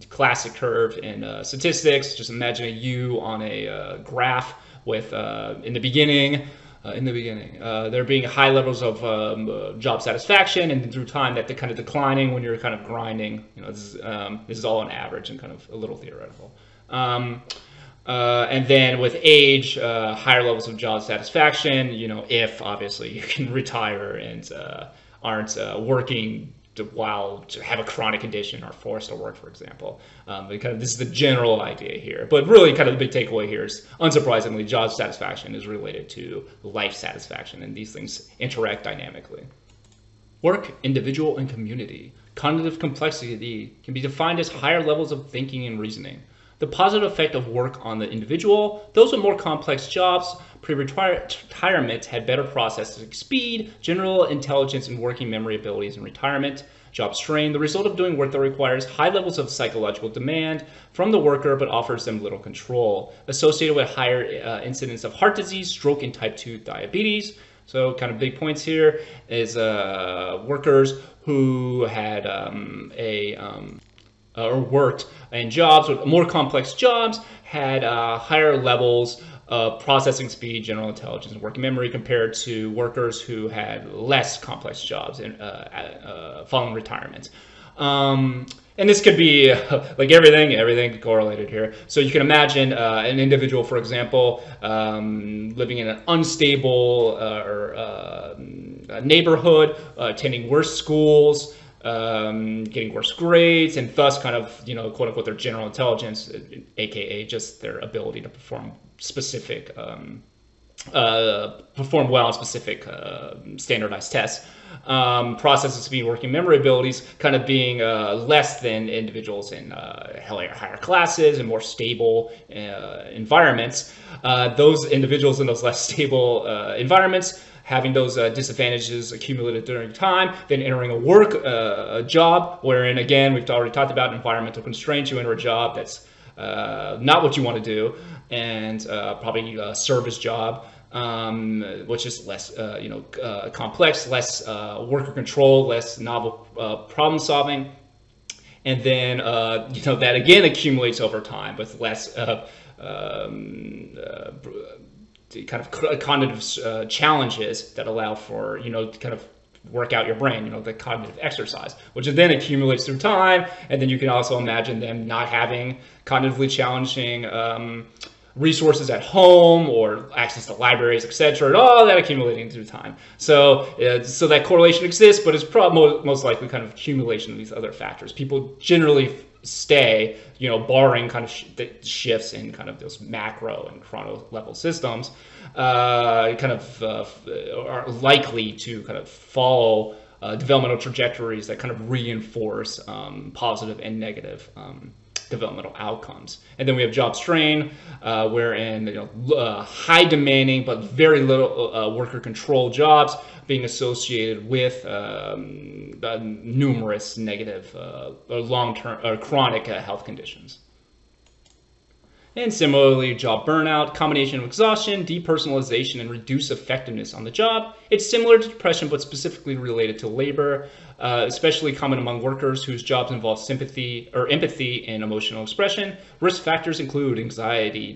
classic curve in statistics. Just imagine a U on a graph with in the beginning there being high levels of job satisfaction, and then through time that kind of declining when you're kind of grinding. This is all on average and kind of a little theoretical. And then with age, higher levels of job satisfaction, if obviously you can retire and aren't working while to have a chronic condition or forced to work, for example. This is the general idea here. But really kind of the big takeaway here is, unsurprisingly, job satisfaction is related to life satisfaction, and these things interact dynamically. Work, individual, and community. Cognitive complexity can be defined as higher levels of thinking and reasoning. The positive effect of work on the individual: those with more complex jobs pre-retirement had better processing speed, general intelligence, and working memory abilities in retirement. Job strain: the result of doing work that requires high levels of psychological demand from the worker but offers them little control, associated with higher incidence of heart disease, stroke, and type 2 diabetes. So kind of big points here is workers who had or worked in jobs with more complex jobs had higher levels of processing speed, general intelligence, and working memory compared to workers who had less complex jobs following retirement. And this could be like everything correlated here. So you can imagine an individual, for example, living in an unstable neighborhood, attending worse schools, getting worse grades, and thus kind of, quote unquote, their general intelligence, aka just their ability to perform well on specific standardized tests, processing speed, working memory abilities kind of being less than individuals in higher classes and more stable environments. Those individuals in those less stable environments having those disadvantages accumulated during time, then entering a job wherein, again, we've already talked about environmental constraints. You enter a job that's not what you want to do, and probably a service job, which is less complex, less worker control, less novel problem solving, and then that again accumulates over time with less kind of cognitive challenges that allow for kind of work out your brain, the cognitive exercise, which then accumulates through time. And then you can also imagine them not having cognitively challenging resources at home or access to libraries, etc., and all that accumulating through time. So that correlation exists, but it's most likely kind of accumulation of these other factors. People generally stay, barring kind of shifts in kind of those macro and chrono level systems, are likely to kind of follow developmental trajectories that kind of reinforce positive and negative developmental outcomes. And then we have job strain, wherein high demanding but very little worker control jobs being associated with numerous negative long-term or chronic health conditions. And similarly, job burnout, combination of exhaustion, depersonalization, and reduced effectiveness on the job. It's similar to depression, but specifically related to labor, especially common among workers whose jobs involve sympathy or empathy and emotional expression. Risk factors include anxiety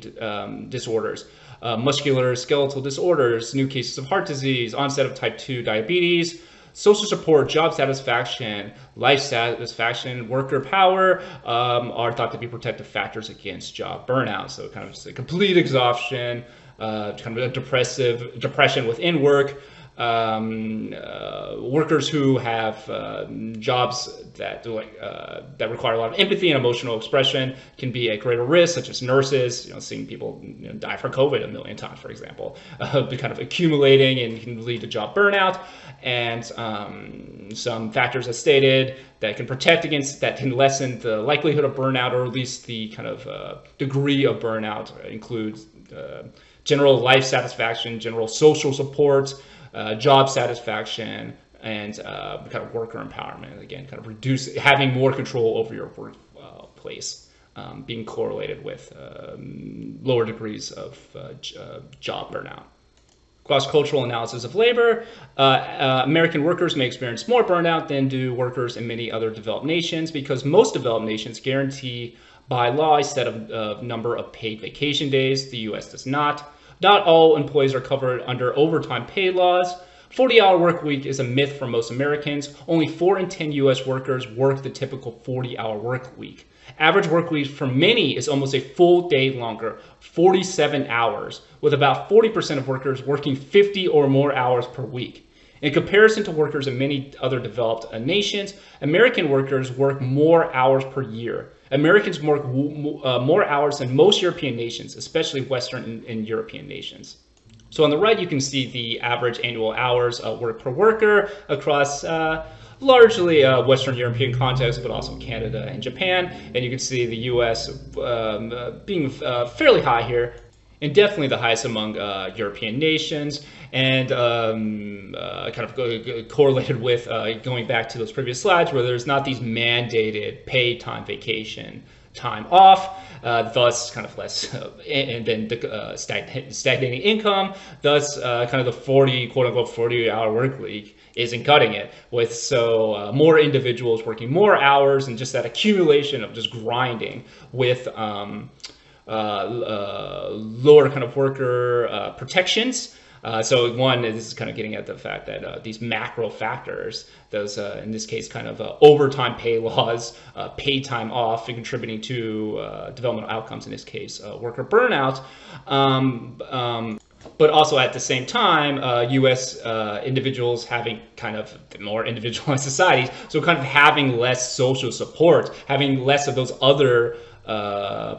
disorders, musculoskeletal disorders, new cases of heart disease, onset of type 2 diabetes, social support, job satisfaction, life satisfaction, worker power are thought to be protective factors against job burnout. So kind of just a complete exhaustion, kind of a depression within work. Workers who have jobs that require a lot of empathy and emotional expression can be at greater risk, such as nurses. Seeing people die from COVID a million times, for example, kind of accumulating and can lead to job burnout. And some factors, as stated, that can protect against, that can lessen the likelihood of burnout, or at least the kind of degree of burnout, includes general life satisfaction, general social support, job satisfaction, and kind of worker empowerment. Again, kind of having more control over your workplace, being correlated with lower degrees of job burnout. Cross-cultural analysis of labor. American workers may experience more burnout than do workers in many other developed nations, because most developed nations guarantee by law a set of number of paid vacation days. The U.S. does not. Not all employees are covered under overtime pay laws. 40-hour work week is a myth for most Americans. Only 4 in 10 U.S. workers work the typical 40-hour work week. Average work week for many is almost a full day longer, 47 hours, with about 40% of workers working 50 or more hours per week. In comparison to workers in many other developed nations, American workers work more hours per year. Americans work more hours than most European nations, especially Western and European nations. So on the right, you can see the average annual hours worked per worker across largely Western European context, but also Canada and Japan. And you can see the US being fairly high here, and definitely the highest among European nations, and kind of correlated with going back to those previous slides, where there's not these mandated paid time, vacation time off, thus kind of less, and then the stagnating income, thus kind of the 40, quote unquote, 40-hour work week isn't cutting it, with more individuals working more hours, and just that accumulation of just grinding with lower kind of worker protections. So one, this is kind of getting at the fact that these macro factors, those in this case kind of overtime pay laws, paid time off, and contributing to developmental outcomes, in this case worker burnout. But also at the same time, U.S. individuals having kind of more individualized societies, so kind of having less social support, having less of those other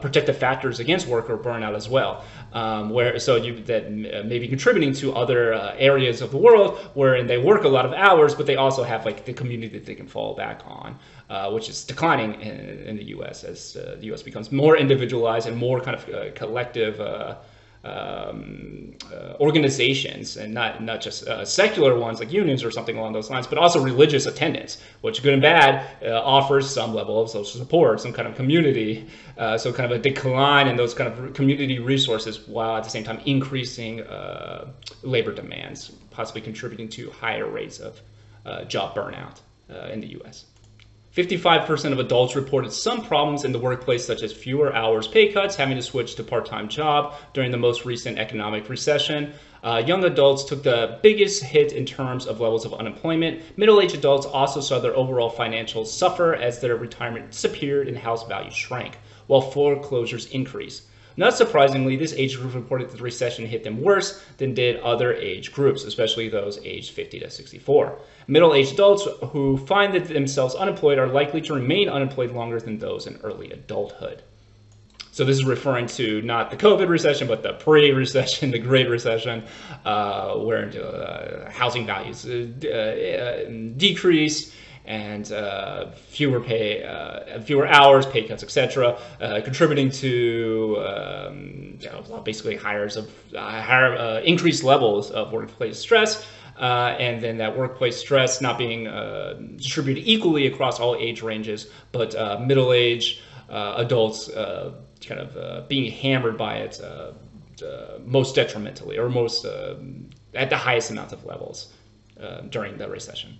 protective factors against worker burnout as well, that may be contributing to other areas of the world wherein they work a lot of hours, but they also have like the community that they can fall back on, which is declining in the U.S. as the U.S. becomes more individualized and more kind of collective organizations, and not just secular ones like unions or something along those lines, but also religious attendance, which, good and bad, offers some level of social support, some kind of community. So kind of a decline in those kind of community resources, while at the same time increasing labor demands, possibly contributing to higher rates of job burnout in the U.S. 55% of adults reported some problems in the workplace, such as fewer hours, pay cuts, having to switch to part-time job during the most recent economic recession. Young adults took the biggest hit in terms of levels of unemployment. Middle-aged adults also saw their overall financials suffer as their retirement disappeared and house values shrank, while foreclosures increased. Not surprisingly, this age group reported that the recession hit them worse than did other age groups, especially those aged 50 to 64. Middle-aged adults who find that themselves unemployed are likely to remain unemployed longer than those in early adulthood. So this is referring to not the COVID recession, but the pre-recession, the Great Recession, where housing values decreased, and fewer hours, pay cuts, etc., contributing to basically increased levels of workplace stress, and then that workplace stress not being distributed equally across all age ranges, but middle-aged adults being hammered by it most detrimentally, or most at the highest amounts of levels during the recession.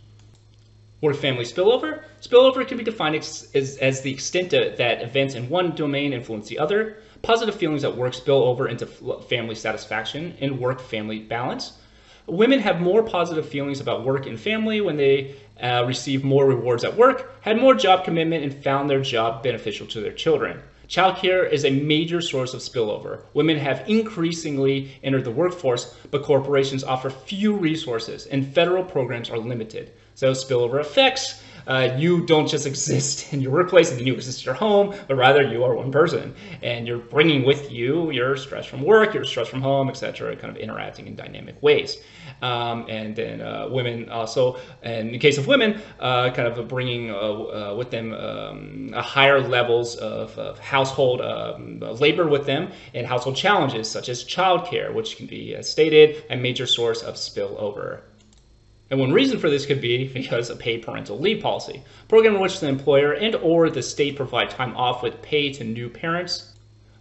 Work-family spillover. Spillover can be defined as the extent that events in one domain influence the other. Positive feelings at work spill over into family satisfaction and work-family balance. Women have more positive feelings about work and family when they receive more rewards at work, had more job commitment, and found their job beneficial to their children. Childcare is a major source of spillover. Women have increasingly entered the workforce, but corporations offer few resources and federal programs are limited. So spillover effects, you don't just exist in your workplace and then you exist in your home, but rather you are one person and you're bringing with you your stress from work, your stress from home, etc., kind of interacting in dynamic ways. And then women also, in the case of women, kind of bringing with them higher levels of household labor with them and household challenges such as childcare, which can be, as stated, a major source of spillover. And one reason for this could be because of paid parental leave policy, a program in which the employer and or the state provide time off with pay to new parents.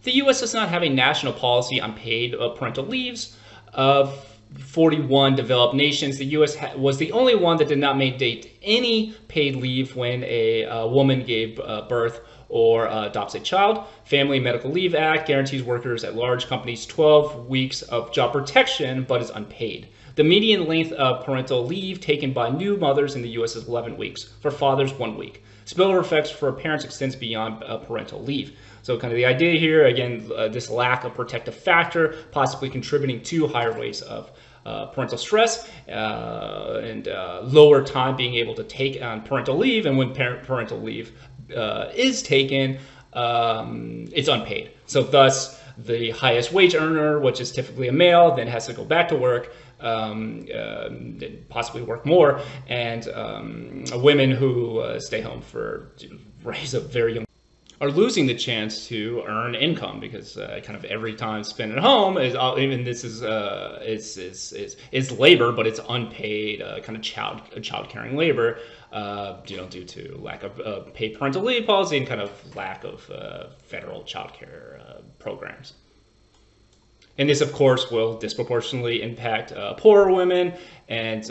The U.S. does not have a national policy on paid parental leaves. Of 41 developed nations, the U.S. was the only one that did not mandate any paid leave when a woman gave birth or adopts a child. Family Medical Leave Act guarantees workers at large companies 12 weeks of job protection, but is unpaid. The median length of parental leave taken by new mothers in the U.S. is 11 weeks. For fathers, 1 week. Spillover effects for parents extends beyond parental leave. So kind of the idea here, again, this lack of protective factor possibly contributing to higher rates of parental stress and lower time being able to take on parental leave. And when parental leave is taken, it's unpaid. So thus, the highest wage earner, which is typically a male, then has to go back to work, possibly work more, and women who stay home for raise a very young are losing the chance to earn income because kind of every time spent at home is even this is labor, but it's unpaid kind of child caring labor, due to lack of paid parental leave policy and kind of lack of federal child care programs. And this, of course, will disproportionately impact poorer women and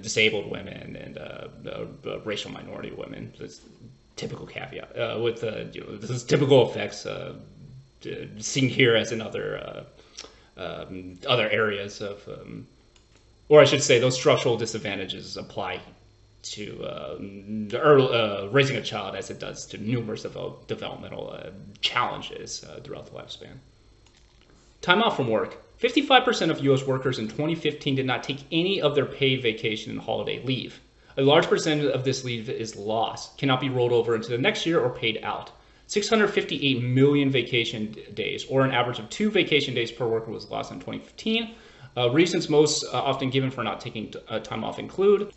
disabled women and racial minority women. That's typical caveat with this is typical effects seen here as in other areas of, or I should say, those structural disadvantages apply to raising a child as it does to numerous developmental challenges throughout the lifespan. Time off from work. 55% of U.S. workers in 2015 did not take any of their paid vacation and holiday leave. A large percentage of this leave is lost, cannot be rolled over into the next year or paid out. 658 million vacation days, or an average of 2 vacation days per worker, was lost in 2015. Reasons most often given for not taking time off include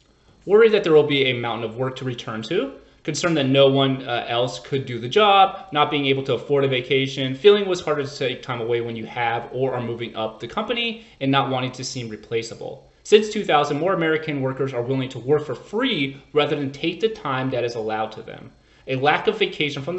worry that there will be a mountain of work to return to, concern that no one else could do the job, not being able to afford a vacation, feeling it was harder to take time away when you have or are moving up the company, and not wanting to seem replaceable. Since 2000, more American workers are willing to work for free rather than take the time that is allowed to them. A lack of vacation from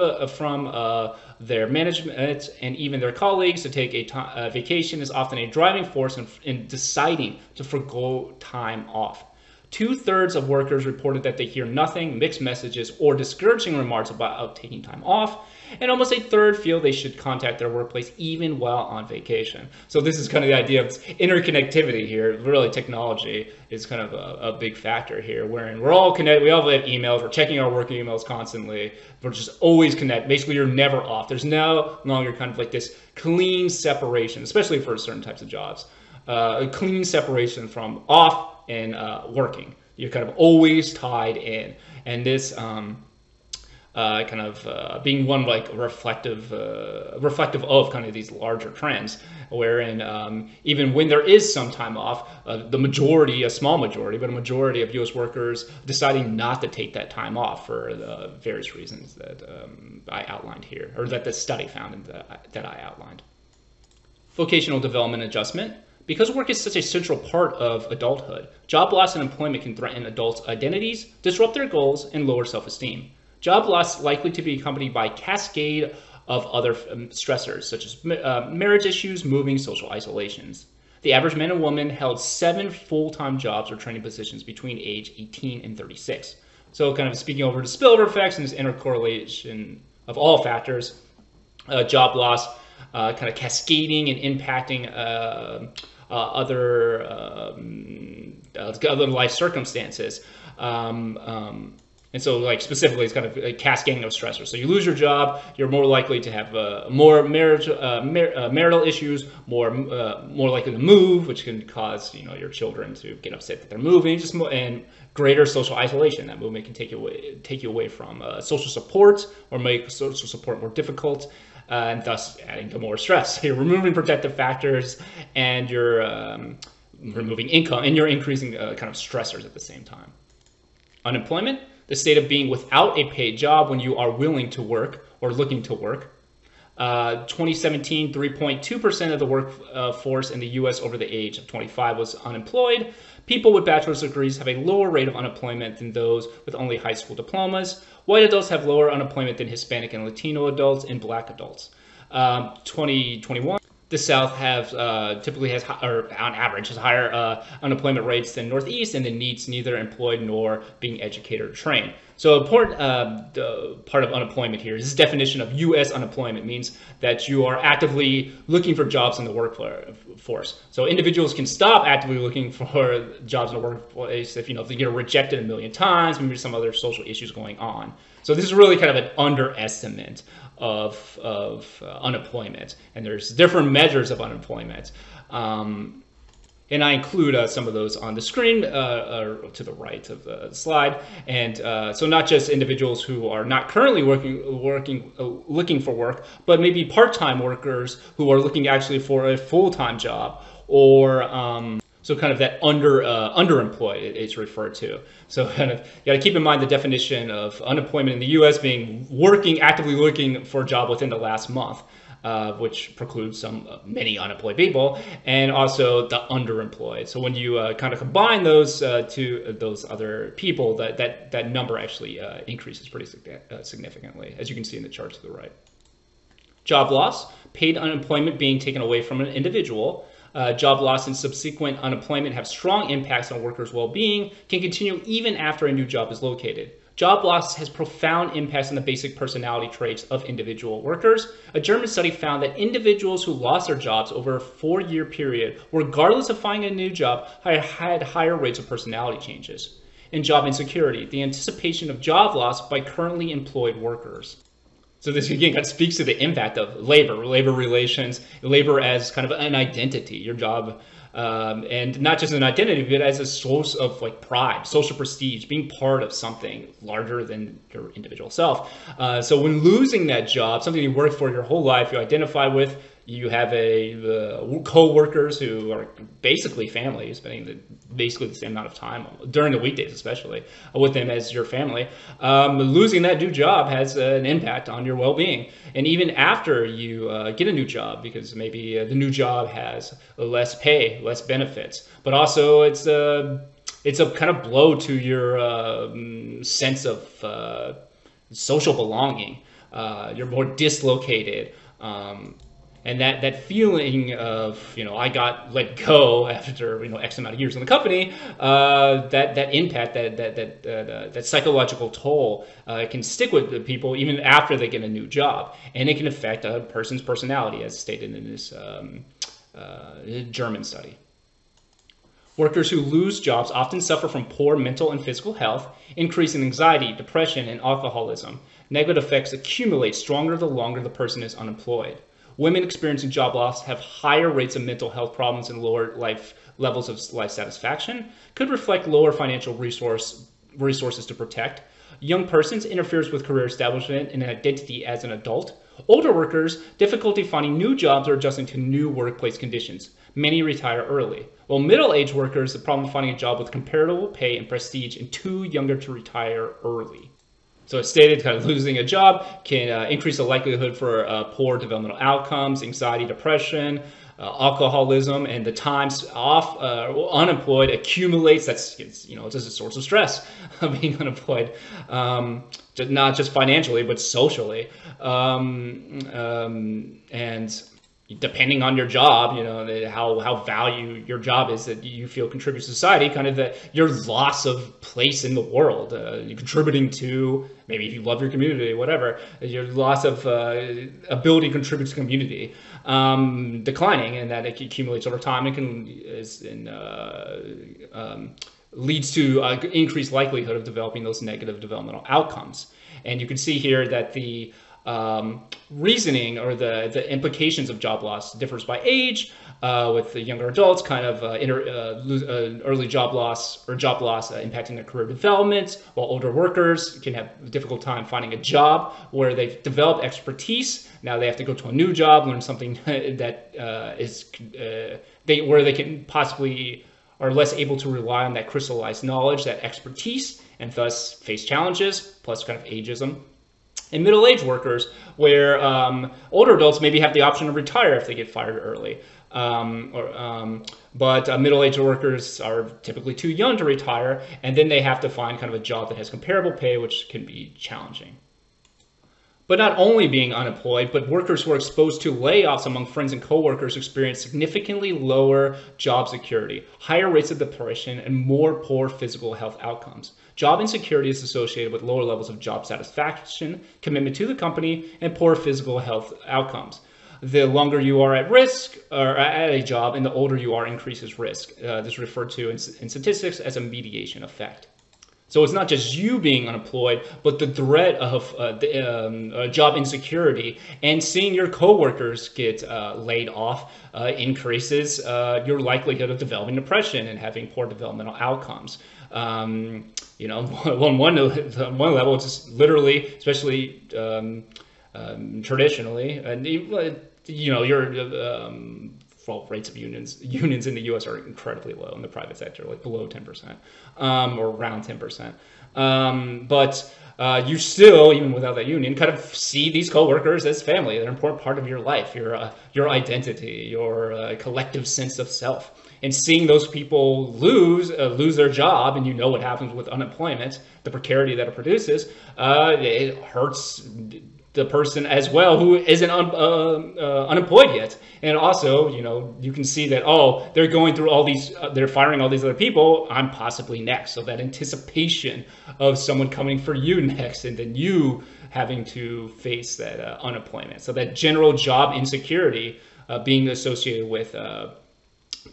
their management and even their colleagues to take a vacation is often a driving force in deciding to forgo time off. 2/3 of workers reported that they hear nothing, mixed messages, or discouraging remarks about taking time off. And almost a third feel they should contact their workplace even while on vacation. So this is kind of the idea of interconnectivity here. Really, technology is kind of a big factor here, wherein we're all connected. We all have emails. We're checking our work emails constantly. We're just always connected. Basically, you're never off. There's no longer kind of like this clean separation, especially for certain types of jobs. A clean separation from off and working. You're kind of always tied in. And this being one like reflective of kind of these larger trends, wherein even when there is some time off, the majority, a small majority, but a majority of U.S. workers deciding not to take that time off for the various reasons that I outlined here, or that the study found that I outlined. Vocational development adjustment. Because work is such a central part of adulthood, job loss and employment can threaten adults' identities, disrupt their goals, and lower self-esteem. Job loss likely to be accompanied by a cascade of other stressors, such as marriage issues, moving, social isolations. The average man and woman held 7 full-time jobs or training positions between age 18 and 36. So kind of speaking over the spillover effects and this intercorrelation of all factors, job loss kind of cascading and impacting other life circumstances. And so, like, specifically, it's kind of a cascading of stressors. So you lose your job, you're more likely to have more marital issues, more likely to move, which can cause your children to get upset that they're moving, and greater social isolation. That movement can take you away from social support or make social support more difficult. And thus adding to more stress. You're removing protective factors, and you're removing income, and you're increasing kind of stressors at the same time. Unemployment, the state of being without a paid job when you are willing to work or looking to work. 2017, 3.2% of the workforce in the U.S. over the age of 25 was unemployed. People with bachelor's degrees have a lower rate of unemployment than those with only high school diplomas. White adults have lower unemployment than Hispanic and Latino adults and Black adults. 2021, the South typically has, or on average, has higher unemployment rates than Northeast, and then needs neither employed nor being educated or trained. So important part of unemployment here is this definition of U.S. unemployment means that you are actively looking for jobs in the workforce. So individuals can stop actively looking for jobs in the workplace if they get rejected a million times, maybe some other social issues going on. So this is really kind of an underestimate of unemployment, and there's different measures of unemployment. And I include some of those on the screen to the right of the slide. And so not just individuals who are not currently looking for work, but maybe part-time workers who are looking actually for a full-time job, or so kind of that underemployed it's referred to. So kind of you got to keep in mind the definition of unemployment in the U.S. being actively looking for a job within the last month. Which precludes many unemployed people, and also the underemployed. So when you kind of combine those those other people, that number actually increases pretty significantly, as you can see in the chart to the right. Job loss, paid unemployment being taken away from an individual. Job loss and subsequent unemployment have strong impacts on workers' well-being, can continue even after a new job is located. Job loss has profound impacts on the basic personality traits of individual workers. A German study found that individuals who lost their jobs over a 4-year period, regardless of finding a new job, had higher rates of personality changes. In job insecurity, the anticipation of job loss by currently employed workers. So this again kind of speaks to the impact of labor relations, labor as kind of an identity, your job. And not just an identity, but as a source of like pride, social prestige, being part of something larger than your individual self. So when losing that job, something you worked for your whole life, you identify with, you have co-workers who are basically family, spending basically the same amount of time during the weekdays, especially with them as your family. Losing that new job has an impact on your well-being, and even after you get a new job, because maybe the new job has less pay, less benefits, but also it's a kind of blow to your sense of social belonging. You're more dislocated. And that feeling of, I got let go after, X amount of years in the company, that impact, that psychological toll, can stick with the people even after they get a new job, and it can affect a person's personality, as stated in this German study. Workers who lose jobs often suffer from poor mental and physical health, increase in anxiety, depression, and alcoholism. Negative effects accumulate stronger the longer the person is unemployed. Women experiencing job loss have higher rates of mental health problems and lower levels of life satisfaction, could reflect lower financial resources to protect. Young persons interferes with career establishment and identity as an adult. Older workers, difficulty finding new jobs or adjusting to new workplace conditions. Many retire early. While middle-aged workers, the problem of finding a job with comparable pay and prestige and too younger to retire early. So it's stated kind of losing a job can increase the likelihood for poor developmental outcomes, anxiety, depression, alcoholism, and the times off unemployed accumulates. It's just a source of stress being unemployed, not just financially but socially, and depending on your job, how value your job is that you feel contributes to society, kind of your loss of place in the world, you're contributing to, maybe if you love your community, whatever, your loss of ability to contribute to community, declining, and that it accumulates over time and leads to increased likelihood of developing those negative developmental outcomes. And you can see here that the reasoning or the implications of job loss differs by age, with the younger adults kind of early job loss impacting their career development, while older workers can have a difficult time finding a job where they've developed expertise. Now they have to go to a new job, learn something that where they can possibly are less able to rely on that crystallized knowledge, that expertise, and thus face challenges, plus kind of ageism. And middle-aged workers, where older adults maybe have the option to retire if they get fired early. But middle-aged workers are typically too young to retire, and then they have to find kind of a job that has comparable pay, which can be challenging. But not only being unemployed, but workers who are exposed to layoffs among friends and coworkers experience significantly lower job security, higher rates of depression, and more poor physical health outcomes. Job insecurity is associated with lower levels of job satisfaction, commitment to the company, and poor physical health outcomes. The longer you are at risk or at a job, and the older you are, increases risk. This is referred to in statistics as a mediation effect. So it's not just you being unemployed, but the threat of job insecurity and seeing your coworkers get laid off increases your likelihood of developing depression and having poor developmental outcomes. On one level, it's just literally, especially traditionally, and rates of unions in the U.S. are incredibly low in the private sector, like below 10%, or around 10%. But you still, even without that union, kind of see these coworkers as family. They're an important part of your life, your identity, your collective sense of self. And seeing those people lose their job, and what happens with unemployment, the precarity that it produces, it hurts the person as well who isn't unemployed yet. And also, you can see that, they're going through all these, they're firing all these other people, I'm possibly next. So that anticipation of someone coming for you next, and then you having to face that unemployment. So that general job insecurity being associated with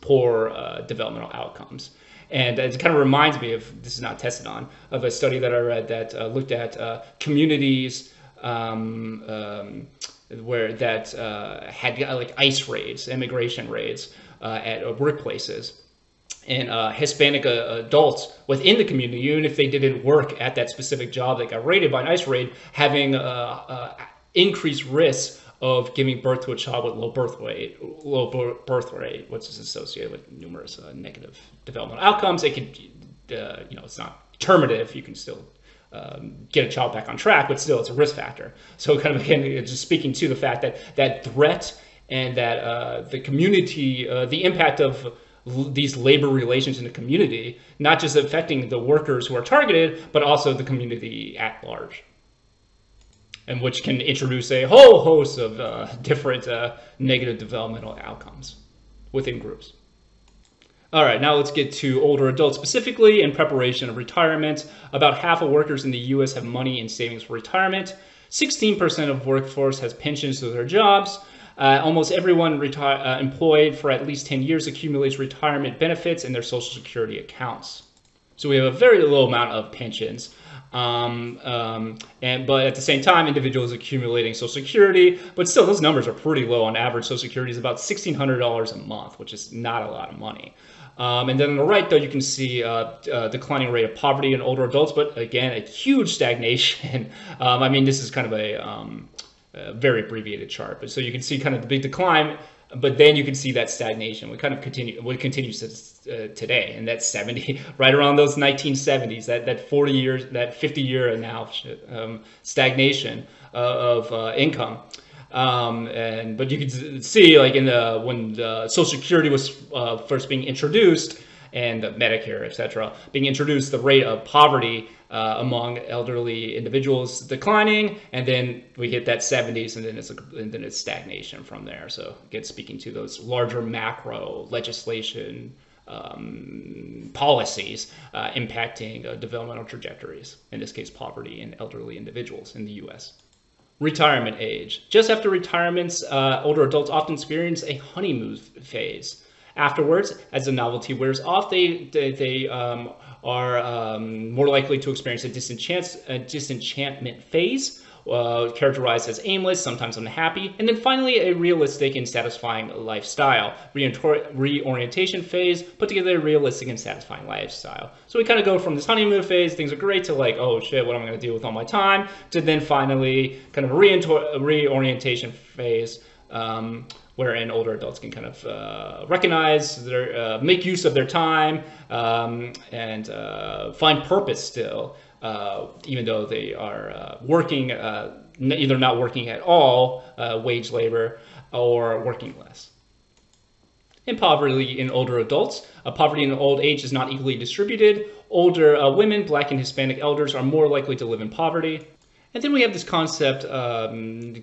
poor developmental outcomes. And it kind of reminds me of, this is not tested on, of a study that I read that looked at communities where that had like ICE raids, immigration raids at workplaces. And Hispanic adults within the community, even if they didn't work at that specific job that got raided by an ICE raid, having increased risk of giving birth to a child with low birth rate, which is associated with numerous negative developmental outcomes. It could, it's not determinative. You can still get a child back on track, but still it's a risk factor. So kind of, again, just speaking to the fact that threat and that the community, the impact of these labor relations in the community, not just affecting the workers who are targeted, but also the community at large. and which can introduce a whole host of different negative developmental outcomes within groups. All right, now let's get to older adults specifically in preparation of retirement. About half of workers in the U.S. have money in savings for retirement. 16% of workforce has pensions to their jobs. Almost everyone employed for at least 10 years accumulates retirement benefits in their Social Security accounts. So we have a very low amount of pensions. But at the same time, individuals accumulating Social Security, but still those numbers are pretty low. On average, Social Security is about $1,600 a month, which is not a lot of money. And then on the right, though, you can see a declining rate of poverty in older adults, but again, a huge stagnation. I mean, this is kind of a very abbreviated chart, but so you can see kind of the big decline, but then you can see that stagnation. We kind of continues to today, and that's 70, right around those 1970s, that 40 years, that 50 year now stagnation of income. But you can see, like when the Social Security was first being introduced, and Medicare, etc., being introduced, the rate of poverty among elderly individuals declining, and then we hit that 70s, and then it's stagnation from there. So again, speaking to those larger macro legislation policies impacting developmental trajectories, in this case, poverty in elderly individuals in the U.S. Retirement age. Just after retirements, older adults often experience a honeymoon phase. Afterwards, as the novelty wears off, they are more likely to experience a disenchantment phase, characterized as aimless, sometimes unhappy, and then finally a realistic and satisfying lifestyle. Reorientation phase, put together a realistic and satisfying lifestyle. So we kind of go from this honeymoon phase, things are great, to like, oh shit, what am I going to do with all my time, to then finally kind of a reorientation phase, wherein older adults can kind of recognize their, make use of their time, and find purpose still, even though they are working, either not working at all, wage labor, or working less. In poverty in older adults, poverty in old age is not equally distributed. Older women, Black and Hispanic elders are more likely to live in poverty. And then we have this concept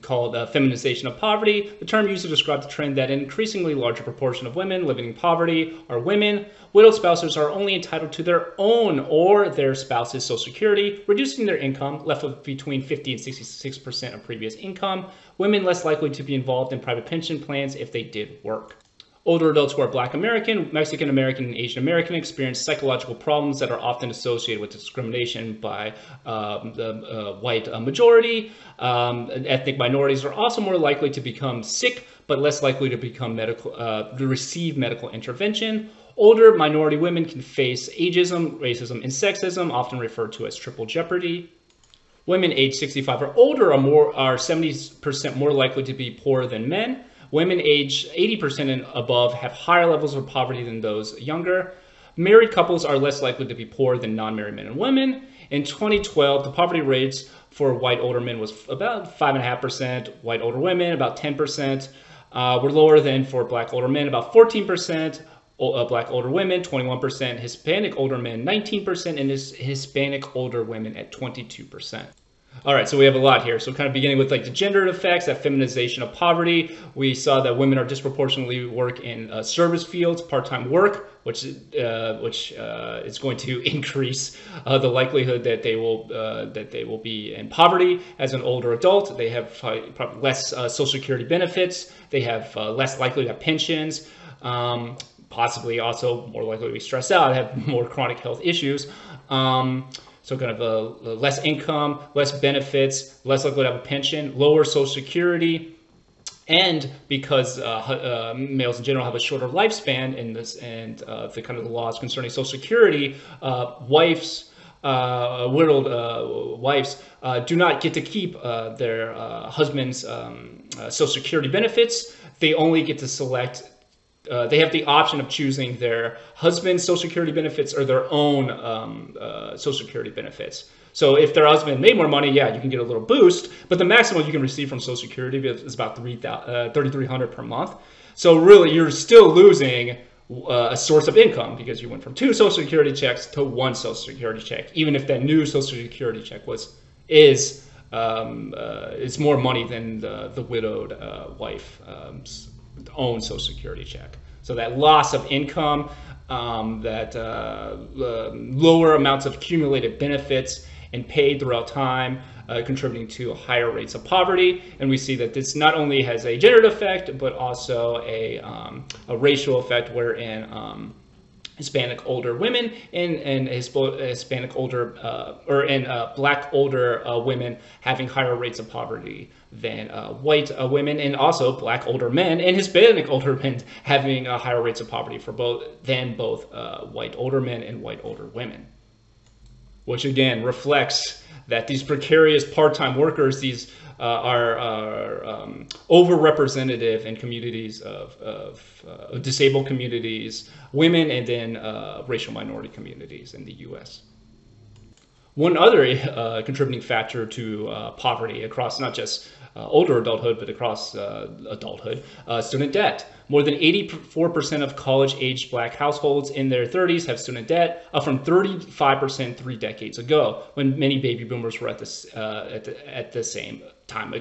called feminization of poverty. The term used to describe the trend that an increasingly larger proportion of women living in poverty are women. Widowed spouses are only entitled to their own or their spouse's Social Security, reducing their income, left with between 50 and 66% of previous income. Women less likely to be involved in private pension plans if they did work. Older adults who are Black American, Mexican American, and Asian American experience psychological problems that are often associated with discrimination by the white majority. Ethnic minorities are also more likely to become sick, but less likely to become to receive medical intervention. Older minority women can face ageism, racism, and sexism, often referred to as triple jeopardy. Women aged 65 or older are 70% more likely to be poorer than men. Women aged 80% and above have higher levels of poverty than those younger. Married couples are less likely to be poor than non-married men and women. In 2012, the poverty rates for white older men was about 5.5%, white older women about 10%, were lower than for Black older men, about 14%, Black older women 21%, Hispanic older men 19%, and Hispanic older women at 22%. All right, so we have a lot here. So kind of beginning with like the gendered effects, that feminization of poverty. We saw that women are disproportionately work in service fields, part-time work, which is going to increase the likelihood that they will be in poverty as an older adult. They have probably less Social Security benefits. They have less likely to have pensions. Possibly also more likely to be stressed out, have more chronic health issues. So kind of less income, less benefits, less likely to have a pension, lower Social Security, and because males in general have a shorter lifespan in this, and the kind of the laws concerning Social Security, widowed wives do not get to keep their husband's Social Security benefits. They only get to select. They have the option of choosing their husband's Social Security benefits or their own Social Security benefits. So if their husband made more money, yeah, you can get a little boost, but the maximum you can receive from Social Security is about $3,300 per month. So really, you're still losing a source of income because you went from 2 Social Security checks to 1 Social Security check, even if that new Social Security check is it's more money than the widowed wife own Social Security check. So that loss of income, that lower amounts of accumulated benefits and paid throughout time, contributing to higher rates of poverty. And we see that this not only has a gender effect, but also a racial effect, wherein Hispanic older women and Hispanic older Black older women having higher rates of poverty than white women, and also Black older men and Hispanic older men having higher rates of poverty for both white older men and white older women, which again reflects that these precarious part-time workers, these are overrepresentative in communities of disabled communities, women, and then racial minority communities in the U.S. One other contributing factor to poverty across not just older adulthood, but across adulthood, student debt. More than 84% of college-aged Black households in their 30s have student debt, up from 35% 3 decades ago, when many baby boomers were at the same time, or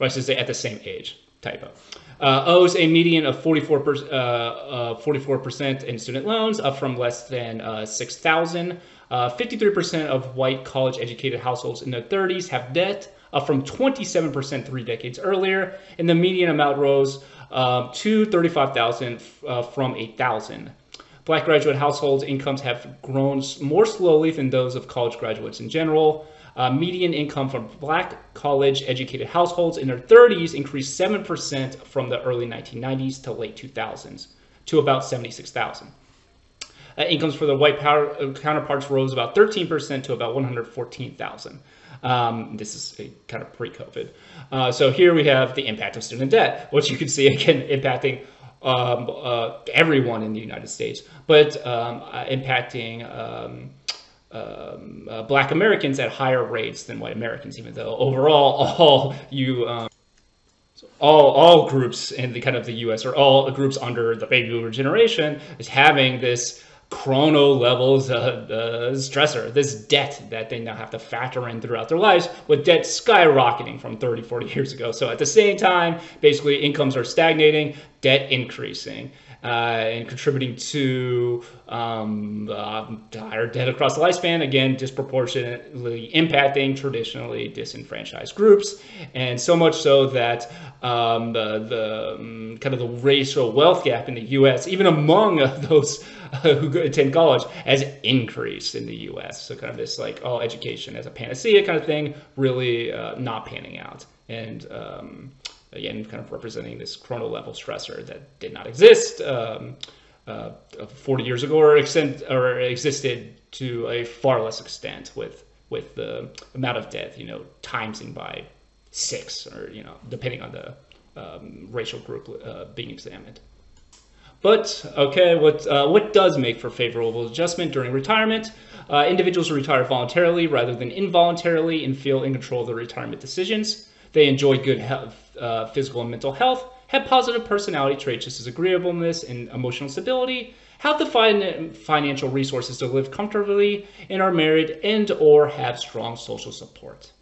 I should say at the same age. Typo. Owes a median of 44% in student loans, up from less than 6,000. 53% of white college-educated households in their 30s have debt, up from 27% 3 decades earlier, and the median amount rose to 35,000 from 8,000. Black graduate households' incomes have grown more slowly than those of college graduates in general. Median income from Black college-educated households in their 30s increased 7% from the early 1990s to late 2000s, to about 76,000. Incomes for the white counterparts rose about 13% to about 114,000. This is kind of pre-COVID. So here we have the impact of student debt, which you can see again impacting everyone in the United States, but impacting Black Americans at higher rates than white Americans, even though overall all groups in the kind of the U.S. or all groups under the baby boomer generation is having this chrono levels stressor, this debt that they now have to factor in throughout their lives, with debt skyrocketing from 30, 40 years ago. So at the same time, basically incomes are stagnating, debt increasing, and contributing to higher debt across the lifespan, again, disproportionately impacting traditionally disenfranchised groups, and so much so that the kind of the racial wealth gap in the U.S., even among those who attend college, has increased in the U.S. So kind of this like, oh, education as a panacea kind of thing, really not panning out. And again, kind of representing this chrono level stressor that did not exist 40 years ago, or existed to a far less extent with the amount of debt, timesing by 6, or depending on the racial group being examined. But okay, what does make for favorable adjustment during retirement? Individuals who retire voluntarily rather than involuntarily and feel in control of their retirement decisions. They enjoy good health, physical and mental health, have positive personality traits such as agreeableness and emotional stability, have the financial resources to live comfortably, and are married and or have strong social support.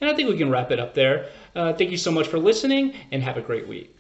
And I think we can wrap it up there. Thank you so much for listening, and have a great week.